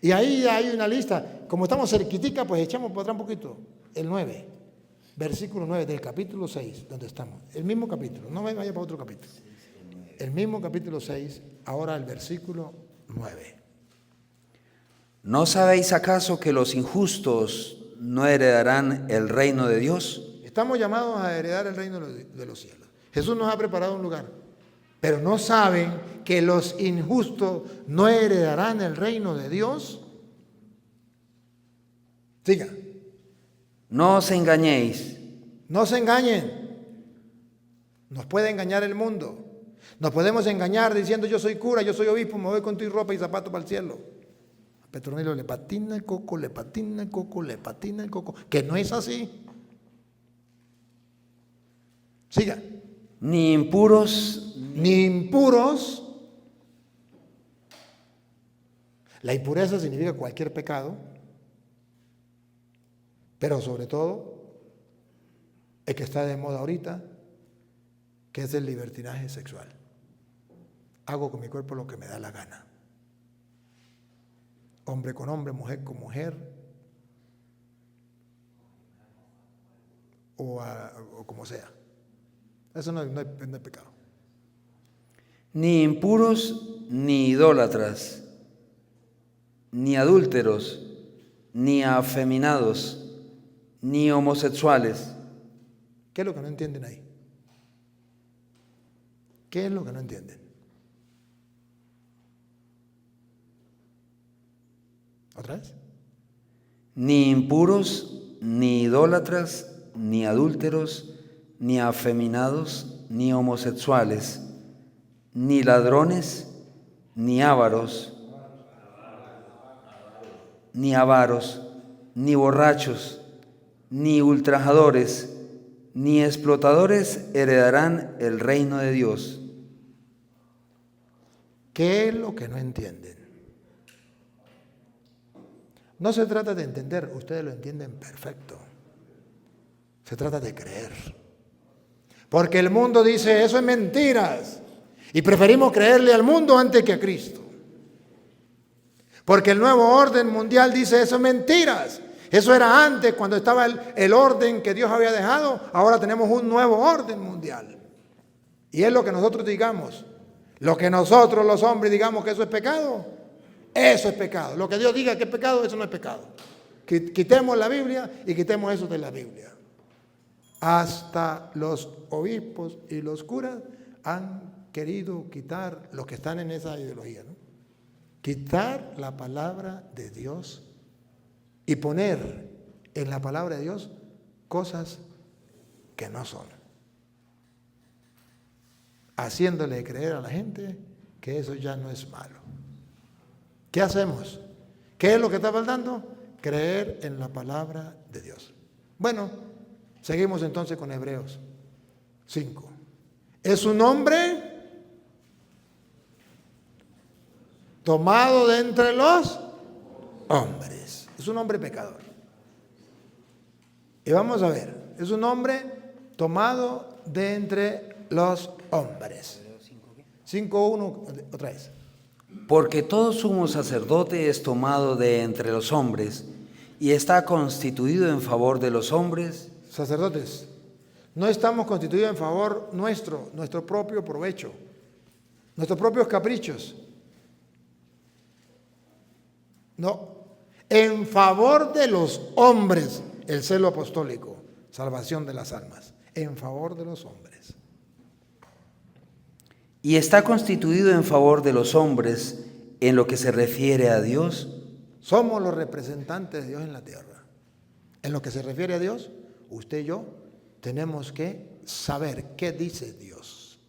Y ahí hay una lista. Como estamos cerquitica, pues echamos por atrás un poquito. El 9, versículo 9 del capítulo 6, donde estamos. El mismo capítulo, no vaya para otro capítulo. El mismo capítulo 6, ahora el versículo 9. ¿No sabéis acaso que los injustos no heredarán el reino de Dios? Estamos llamados a heredar el reino de los cielos. Jesús nos ha preparado un lugar, pero no saben que los injustos no heredarán el reino de Dios. Siga. No os engañéis. No se engañen. Nos puede engañar el mundo. Nos podemos engañar diciendo yo soy cura, yo soy obispo, me voy con tu ropa y zapatos para el cielo. A Petronilo le patina el coco, le patina el coco, le patina el coco. Que no es así. Siga. Ni impuros. Ni impuros. La impureza significa cualquier pecado, pero sobre todo el que está de moda ahorita, que es el libertinaje sexual. Hago con mi cuerpo lo que me da la gana. Hombre con hombre, mujer con mujer, o como sea. Eso no es pecado. Ni impuros, ni idólatras, ni adúlteros, ni afeminados, ni homosexuales. ¿Qué es lo que no entienden ahí? ¿Qué es lo que no entienden? ¿Otra vez? Ni impuros, ni idólatras, ni adúlteros, ni afeminados, ni homosexuales, ni ladrones, ni avaros, ni borrachos, ni ultrajadores, ni explotadores heredarán el reino de Dios. ¿Qué es lo que no entienden? No se trata de entender, ustedes lo entienden perfecto. Se trata de creer. Porque el mundo dice, eso es mentiras. Y preferimos creerle al mundo antes que a Cristo. Porque el nuevo orden mundial dice, eso es mentiras. Eso era antes, cuando estaba el orden que Dios había dejado. Ahora tenemos un nuevo orden mundial. Y es lo que nosotros digamos. Lo que nosotros los hombres digamos que eso es pecado, eso es pecado. Lo que Dios diga que es pecado, eso no es pecado. Quitemos la Biblia y quitemos eso de la Biblia. Hasta los obispos y los curas han querido quitar, los que están en esa ideología, ¿no? Quitar la palabra de Dios y poner en la palabra de Dios cosas que no son, haciéndole creer a la gente que eso ya no es malo. ¿Qué hacemos? ¿Qué es lo que está faltando? Creer en la palabra de Dios. Bueno, seguimos entonces con Hebreos 5. Es un hombre tomado de entre los hombres. Es un hombre pecador. Y vamos a ver, es un hombre tomado de entre los hombres. 5:1, otra vez. Porque todo sumo sacerdote es tomado de entre los hombres y está constituido en favor de los hombres. Sacerdotes, no estamos constituidos en favor nuestro propio provecho, nuestros propios caprichos. No, en favor de los hombres, el celo apostólico, salvación de las almas, en favor de los hombres. Y está constituido en favor de los hombres en lo que se refiere a Dios. Somos los representantes de Dios en la tierra. En lo que se refiere a Dios, usted y yo tenemos que saber qué dice Dios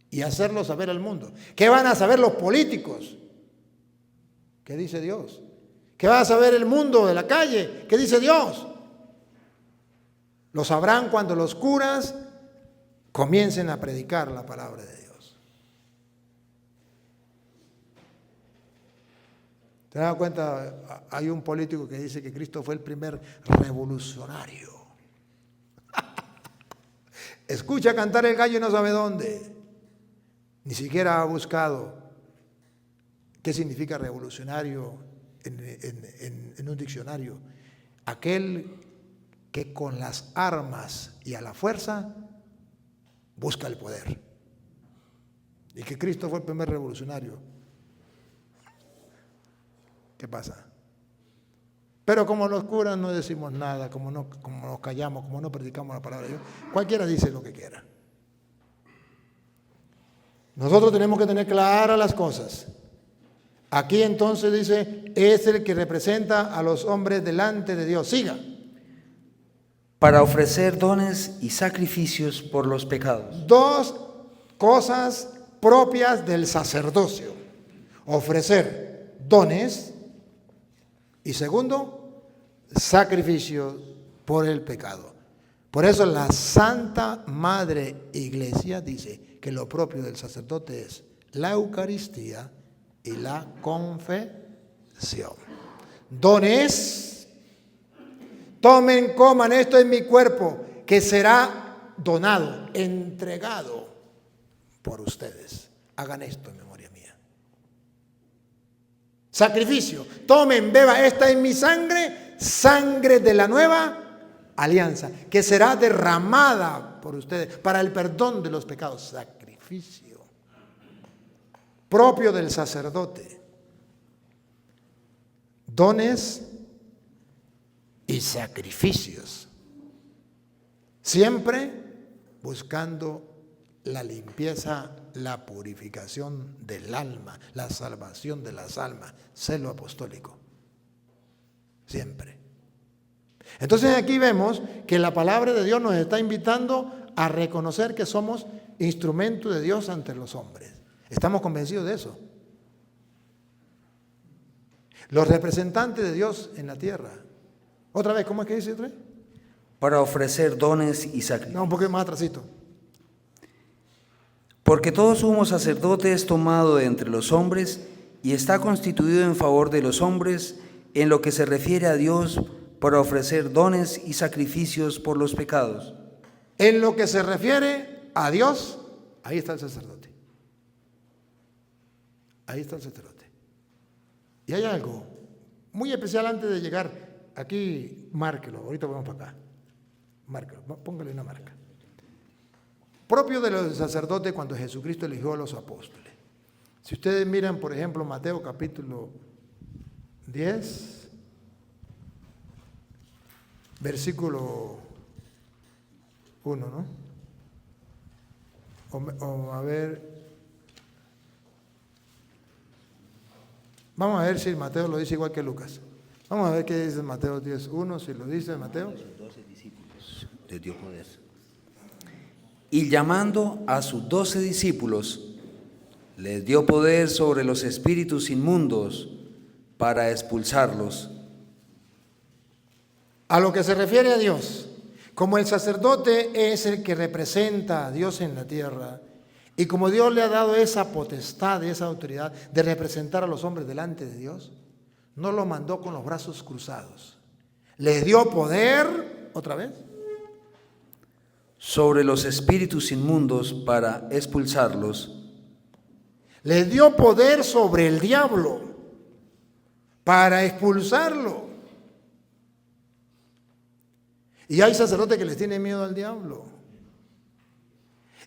y hacerlo saber al mundo. ¿Qué van a saber los políticos? ¿Qué dice Dios? ¿Qué va a saber el mundo de la calle? ¿Qué dice Dios? Lo sabrán cuando los curas comiencen a predicar la palabra de Dios. ¿Te das cuenta? Hay un político que dice que Cristo fue el primer revolucionario. Escucha cantar el gallo y no sabe dónde. Ni siquiera ha buscado qué significa revolucionario en un diccionario. Aquel que con las armas y a la fuerza busca el poder. Y que Cristo fue el primer revolucionario. ¿Qué pasa? Pero como los curas no decimos nada, como nos callamos, como no predicamos la palabra de Dios, cualquiera dice lo que quiera. Nosotros tenemos que tener claras las cosas. Aquí entonces dice, es el que representa a los hombres delante de Dios. Siga. Para ofrecer dones y sacrificios por los pecados. Dos cosas propias del sacerdocio. Ofrecer dones y segundo, sacrificio por el pecado. Por eso la Santa Madre Iglesia dice que lo propio del sacerdote es la Eucaristía y la confesión. Dones, tomen, coman, esto es mi cuerpo, que será donado, entregado por ustedes. Hagan esto en memoria mía. Sacrificio, tomen, beba, esta es mi sangre, sangre de la nueva alianza, que será derramada por ustedes para el perdón de los pecados. Sacrificio propio del sacerdote. Dones y sacrificios. Siempre buscando la limpieza, la purificación del alma, la salvación de las almas, celo apostólico. Siempre. Entonces aquí vemos que la palabra de Dios nos está invitando a reconocer que somos instrumento de Dios ante los hombres. Estamos convencidos de eso. Los representantes de Dios en la tierra. Otra vez, ¿cómo es que dice otra vez? Para ofrecer dones y sacrificios. No, un poquito más atrasito. Porque todo sumo sacerdote es tomado de entre los hombres y está constituido en favor de los hombres en lo que se refiere a Dios para ofrecer dones y sacrificios por los pecados. En lo que se refiere a Dios, ahí está el sacerdote. Ahí está el sacerdote. Y hay algo muy especial antes de llegar. Aquí, márquelo. Ahorita vamos para acá. Márquelo. Póngale una marca. Propio de los sacerdotes cuando Jesucristo eligió a los apóstoles. Si ustedes miran, por ejemplo, Mateo capítulo 10, versículo 1, ¿no? O a ver, vamos a ver si Mateo lo dice igual que Lucas. Vamos a ver qué dice Mateo 10:1, si lo dice Mateo. Los 12 discípulos les dio poder. Y llamando a sus 12 discípulos, les dio poder sobre los espíritus inmundos para expulsarlos. A lo que se refiere a Dios, como el sacerdote es el que representa a Dios en la tierra, y como Dios le ha dado esa potestad, esa autoridad de representar a los hombres delante de Dios, no lo mandó con los brazos cruzados. Les dio poder, otra vez, sobre los espíritus inmundos para expulsarlos. les dio poder sobre el diablo para expulsarlo. Y hay sacerdotes que les tienen miedo al diablo.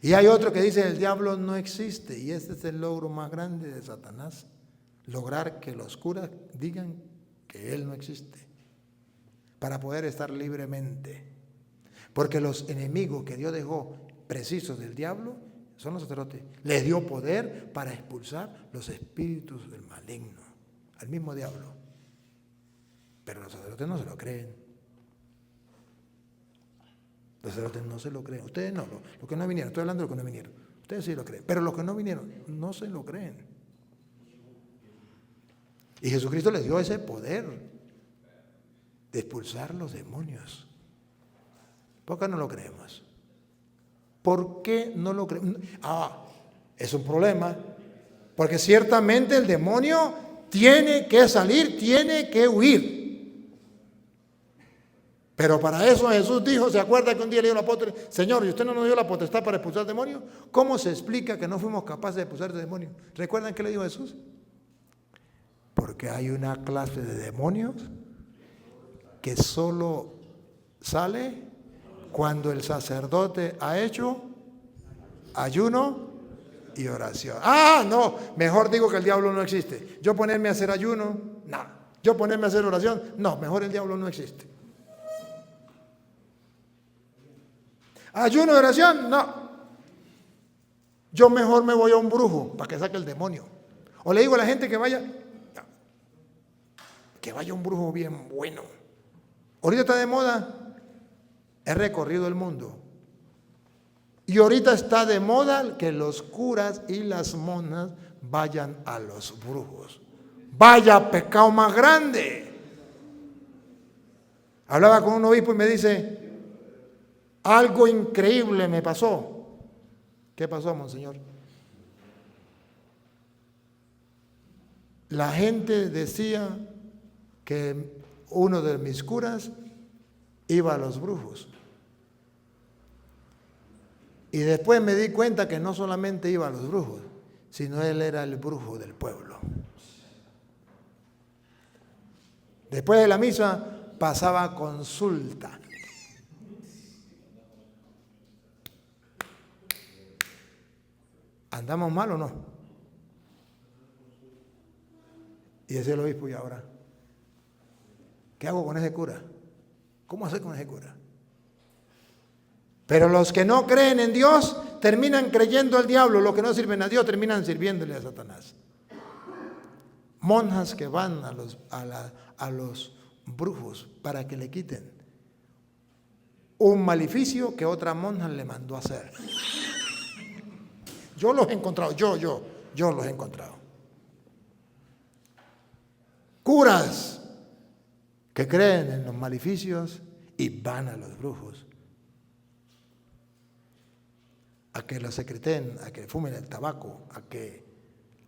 Y hay otro que dice el diablo no existe. Y este es el logro más grande de Satanás. Lograr que los curas digan que él no existe. Para poder estar libremente. Porque los enemigos que Dios dejó precisos del diablo son los sacerdotes. Les dio poder para expulsar los espíritus del maligno. Al mismo diablo. Pero los sacerdotes no se lo creen. Los sacerdotes no se lo creen. Ustedes no, los que no vinieron. Estoy hablando de los que no vinieron. Ustedes sí lo creen. Pero los que no vinieron no se lo creen. Y Jesucristo les dio ese poder de expulsar los demonios. ¿Por qué no lo creemos? ¿Por qué no lo creemos? Es un problema. Porque ciertamente el demonio tiene que salir, tiene que huir. Pero para eso Jesús dijo, ¿se acuerda que un día le dijo al apóstol, Señor, ¿y usted no nos dio la potestad para expulsar demonios? ¿Cómo se explica que no fuimos capaces de expulsar demonios? ¿Recuerdan qué le dijo Jesús? Porque hay una clase de demonios que solo sale cuando el sacerdote ha hecho ayuno y oración. No, mejor digo que el diablo no existe. Yo ponerme a hacer ayuno, no. Yo ponerme a hacer oración, no, mejor el diablo no existe. Ayuno y oración, no. Yo mejor me voy a un brujo para que saque el demonio. O le digo a la gente que vaya a un brujo bien bueno. Ahorita está de moda, he recorrido el mundo. Y ahorita está de moda que los curas y las monas vayan a los brujos. Vaya pecado más grande. Hablaba con un obispo y me dice, algo increíble me pasó. ¿Qué pasó, monseñor? La gente decía que uno de mis curas iba a los brujos. Y después me di cuenta que no solamente iba a los brujos, sino él era el brujo del pueblo. Después de la misa pasaba consulta. ¿Andamos mal o no? Y decía el obispo, ¿y ahora? ¿Qué hago con ese cura? ¿Cómo hacer con ese cura? Pero los que no creen en Dios terminan creyendo al diablo. Los que no sirven a Dios terminan sirviéndole a Satanás. Monjas que van a los brujos para que le quiten un maleficio que otra monja le mandó a hacer. Yo los he encontrado, yo los he encontrado. Curas que creen en los maleficios y van a los brujos a que los secreten, a que fumen el tabaco, a que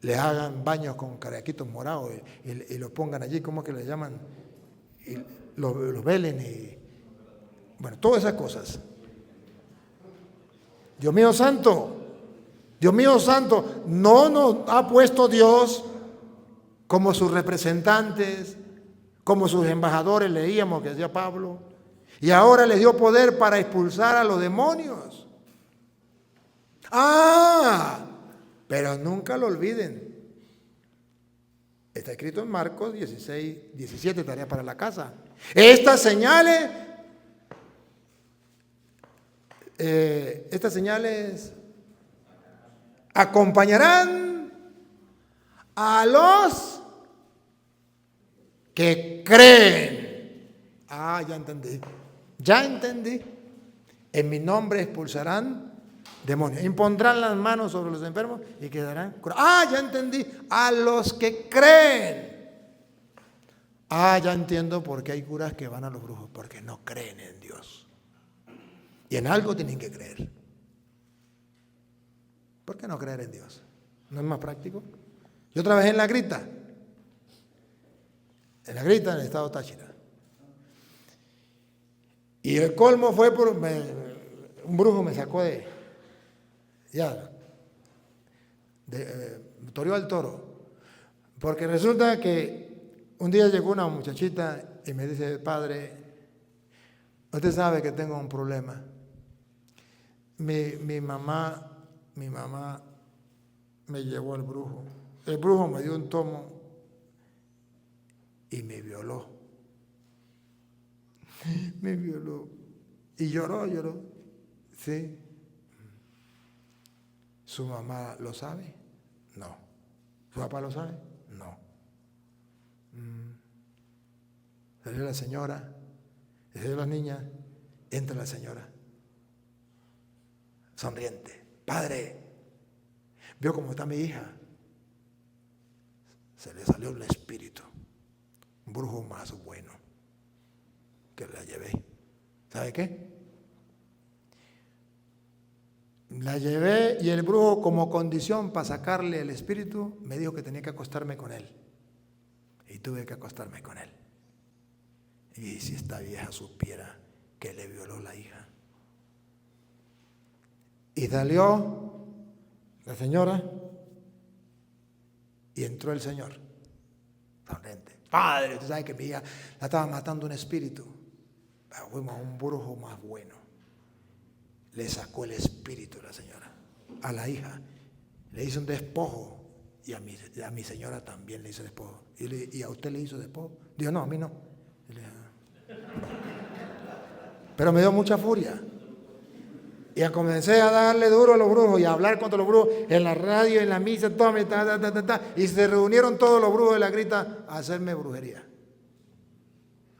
les hagan baños con caraquitos morados y los pongan allí, ¿cómo que le llaman? Y los velen y, bueno, todas esas cosas. Dios mío santo, no nos ha puesto Dios como sus representantes, como sus embajadores, leíamos que decía Pablo, y ahora les dio poder para expulsar a los demonios. Pero nunca lo olviden. Está escrito en Marcos 16, 17, tarea para la casa. Estas señales acompañarán a los que creen. Ya entendí. En mi nombre expulsarán demonios. Impondrán las manos sobre los enfermos y quedarán curados. Ya entendí. A los que creen. Ya entiendo por qué hay curas que van a los brujos. Porque no creen en Dios. Y en algo tienen que creer. ¿Por qué no creer en Dios? ¿No es más práctico? Yo trabajé en La Grita. En La Grita, en el estado Táchira. Y el colmo fue un brujo me sacó toreó al toro. Porque resulta que un día llegó una muchachita y me dice, padre, usted sabe que tengo un problema. Mi mamá me llevó al brujo. El brujo me dio un tomo y me violó. Me violó. Y lloró. Sí. ¿Su mamá lo sabe? No. ¿Su papá lo sabe? No. Salió la señora, salió la niña, entra la señora. Sonriente. Padre, ¿vio cómo está mi hija? Se le salió el espíritu. Un brujo más bueno que la llevé. ¿Sabe qué? La llevé y el brujo, como condición para sacarle el espíritu, me dijo que tenía que acostarme con él. Y tuve que acostarme con él. Y si esta vieja supiera que le violó la hija. Y salió la señora y entró el señor. Sonriente. Padre, usted sabe que mi hija la estaba matando un espíritu. Pero fuimos a un brujo más bueno. Le sacó el espíritu a la señora, a la hija. Le hizo un despojo y a mi señora también le hizo despojo. ¿Y a usted le hizo despojo? Dijo, no, a mí no. Pero me dio mucha furia. Y comencé a darle duro a los brujos y a hablar contra los brujos en la radio, en la misa, todo, y se reunieron todos los brujos de La Grita a hacerme brujería.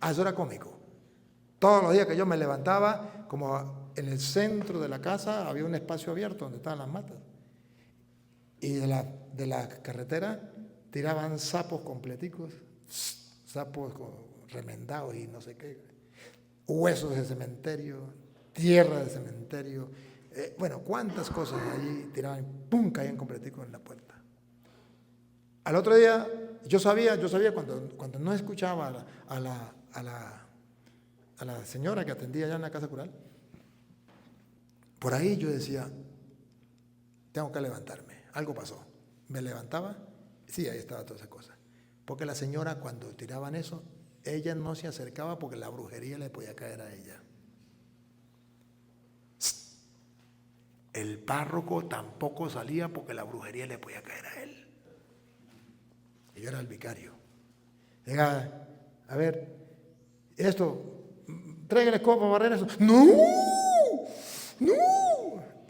Eso era cómico. Todos los días que yo me levantaba, como en el centro de la casa había un espacio abierto donde estaban las matas. Y de la carretera tiraban sapos completicos, sapos remendados y no sé qué, huesos de cementerio, tierra de cementerio, cuántas cosas allí tiraban, ¡pum!, caían completicos en la puerta. Al otro día, yo sabía cuando no escuchaba a la señora que atendía allá en la casa cural, por ahí yo decía, tengo que levantarme, algo pasó. Me levantaba, sí, ahí estaba toda esa cosa. Porque la señora, cuando tiraban eso, ella no se acercaba porque la brujería le podía caer a ella. El párroco tampoco salía porque la brujería le podía caer a él. Y yo era el vicario. Venga, a ver, traigan la escoba para barrer eso. ¡No!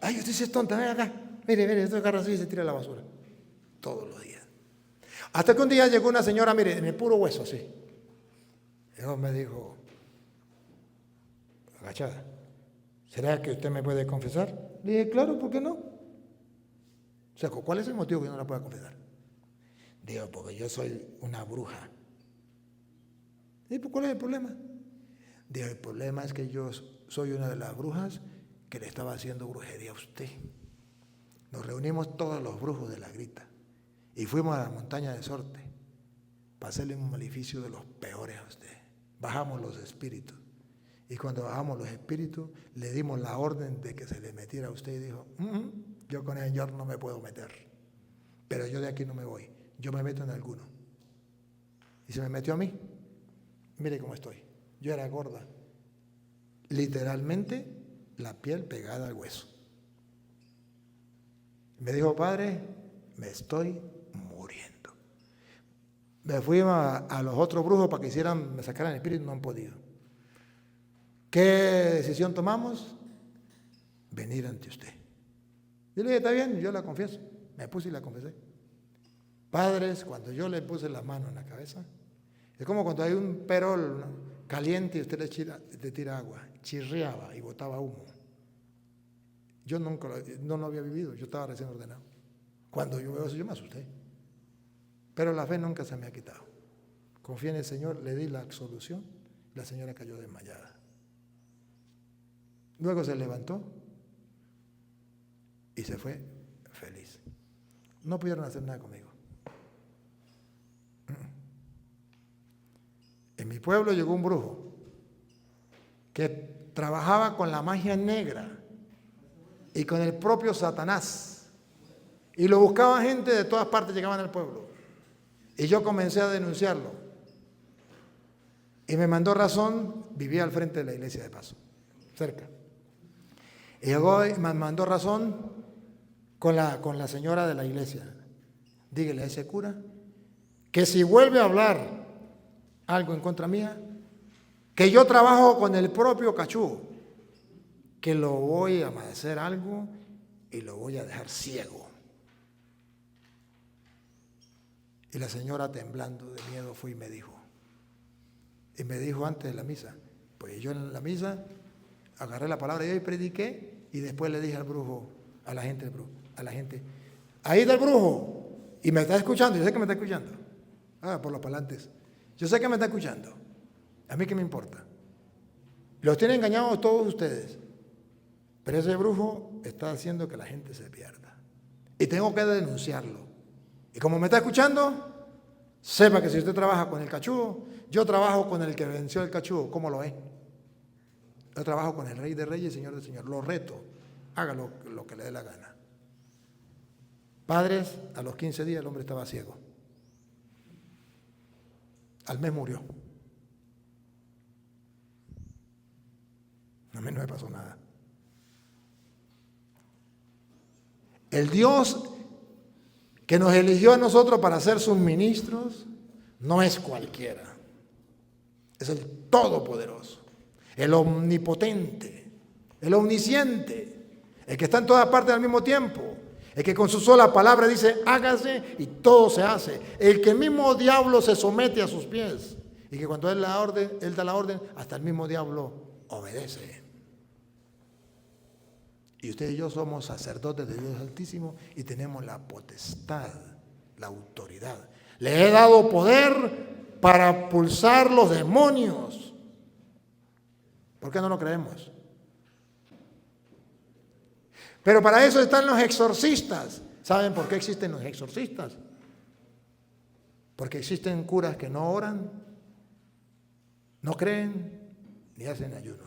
Ay, usted sí es tonta, ven acá. Mire, esto agarra así y se tira a la basura. Todos los días. Hasta que un día llegó una señora, mire, en el puro hueso, así. Dios me dijo, agachada, ¿será que usted me puede confesar? Le dije, claro, ¿por qué no? O sea, ¿cuál es el motivo que no la pueda confesar? Digo, porque yo soy una bruja. ¿Y cuál es el problema? Digo, el problema es que yo soy una de las brujas que le estaba haciendo brujería a usted. Nos reunimos todos los brujos de La Grita Y fuimos a la montaña de Sorte para hacerle un maleficio de los peores a usted. Bajamos los espíritus. Y cuando bajamos los espíritus, le dimos la orden de que se le metiera a usted y dijo, yo con el Señor no me puedo meter. Pero yo de aquí no me voy. Yo me meto en alguno. Y se me metió a mí. Mire cómo estoy. Yo era gorda. Literalmente, la piel pegada al hueso. Me dijo, padre, me estoy muriendo. Me fui a los otros brujos para que me sacaran el espíritu, no han podido. ¿Qué decisión tomamos? Venir ante usted. Yo le dije, está bien, yo la confieso. Me puse y la confesé. Padres, cuando yo le puse la mano en la cabeza, es como cuando hay un perol, ¿no?, caliente y usted le tira agua, chirriaba y botaba humo. Yo nunca no lo había vivido, yo estaba recién ordenado. Cuando yo veo eso, yo me asusté. Pero la fe nunca se me ha quitado. Confié en el Señor, le di la absolución, la señora cayó desmayada. Luego se levantó y se fue feliz. No pudieron hacer nada conmigo. En mi pueblo llegó un brujo que trabajaba con la magia negra y con el propio Satanás. Y lo buscaba gente de todas partes, llegaban al pueblo. Y yo comencé a denunciarlo. Y me mandó razón, vivía al frente de la iglesia de paso, cerca. Y llegó y me mandó razón con la señora de la iglesia. Dígale a ese cura que si vuelve a hablar algo en contra mía, que yo trabajo con el propio cachú, que lo voy a hacer algo y lo voy a dejar ciego. Y la señora, temblando de miedo, fue y me dijo antes de la misa, pues yo en la misa agarré la palabra de Dios y prediqué, y después le dije al brujo, a la gente, ahí está el brujo, y me está escuchando, yo sé que me está escuchando, por los parlantes, yo sé que me está escuchando, a mí qué me importa, los tienen engañados todos ustedes, pero ese brujo está haciendo que la gente se pierda, y tengo que denunciarlo, y como me está escuchando, sepa que si usted trabaja con el cachudo, yo trabajo con el que venció el cachudo, ¿cómo lo es? Yo trabajo con el Rey de Reyes y Señor de Señores. Lo reto, haga lo que le dé la gana. Padres, a los 15 días el hombre estaba ciego. Al mes murió. A mí no me pasó nada. El Dios que nos eligió a nosotros para ser sus ministros no es cualquiera. Es el Todopoderoso, el Omnipotente, el Omnisciente, el que está en todas partes al mismo tiempo, el que con su sola palabra dice hágase y todo se hace, el que el mismo diablo se somete a sus pies y que cuando él da la orden, hasta el mismo diablo obedece. Y usted y yo somos sacerdotes de Dios Altísimo y tenemos la potestad, la autoridad. Le he dado poder para pulsar los demonios. ¿Por qué no lo creemos? Pero para eso están los exorcistas. ¿Saben por qué existen los exorcistas? Porque existen curas que no oran, no creen, ni hacen ayuno.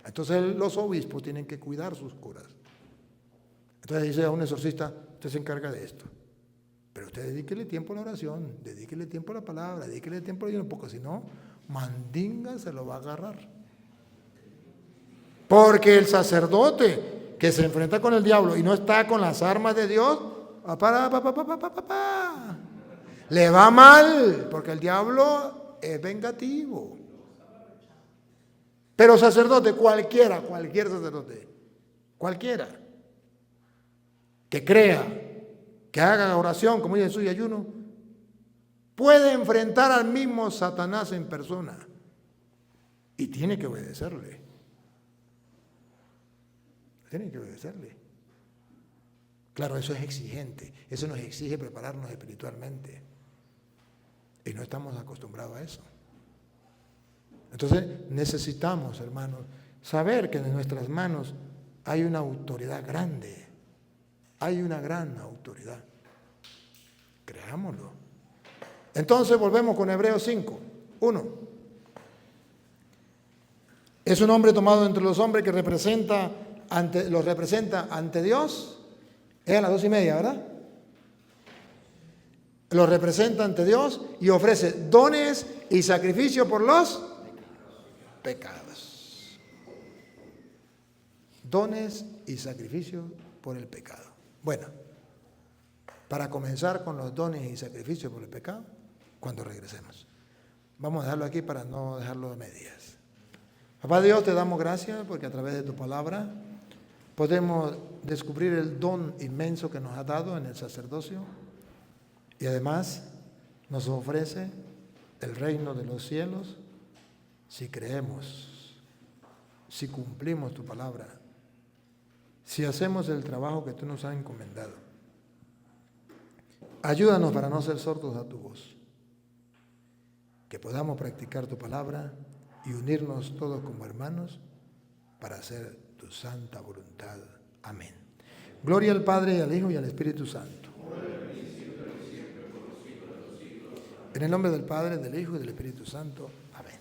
Entonces los obispos tienen que cuidar sus curas. Entonces dice a un exorcista, usted se encarga de esto. Pero usted dedíquele tiempo a la oración, dedíquele tiempo a la palabra, dedíquele tiempo al ayuno, porque si no, mandinga se lo va a agarrar. Porque el sacerdote que se enfrenta con el diablo y no está con las armas de Dios, le va mal, porque el diablo es vengativo. Pero sacerdote, cualquier sacerdote, cualquiera, que crea, que haga oración, como dice Jesús, y ayuno, puede enfrentar al mismo Satanás en persona y tiene que obedecerle. Tiene que obedecerle. Claro, eso es exigente, eso nos exige prepararnos espiritualmente y no estamos acostumbrados a eso. Entonces necesitamos, hermanos, saber que en nuestras manos hay una autoridad grande, hay una gran autoridad. creámoslo. Entonces volvemos con Hebreos 5, 1. Es un hombre tomado entre los hombres que los representa ante Dios. Es a las 2:30, ¿verdad? Los representa ante Dios y ofrece dones y sacrificio por los pecados. Dones y sacrificio por el pecado. Bueno, para comenzar con los dones y sacrificios por el pecado, cuando regresemos. Vamos a dejarlo aquí para no dejarlo a medias. Papá Dios, te damos gracias porque a través de tu palabra podemos descubrir el don inmenso que nos has dado en el sacerdocio y además nos ofrece el reino de los cielos si creemos, si cumplimos tu palabra, si hacemos el trabajo que tú nos has encomendado. Ayúdanos para no ser sordos a tu voz, que podamos practicar tu palabra y unirnos todos como hermanos para hacer tu santa voluntad. Amén. Gloria al Padre, y al Hijo, y al Espíritu Santo. En el nombre del Padre, del Hijo y del Espíritu Santo. Amén.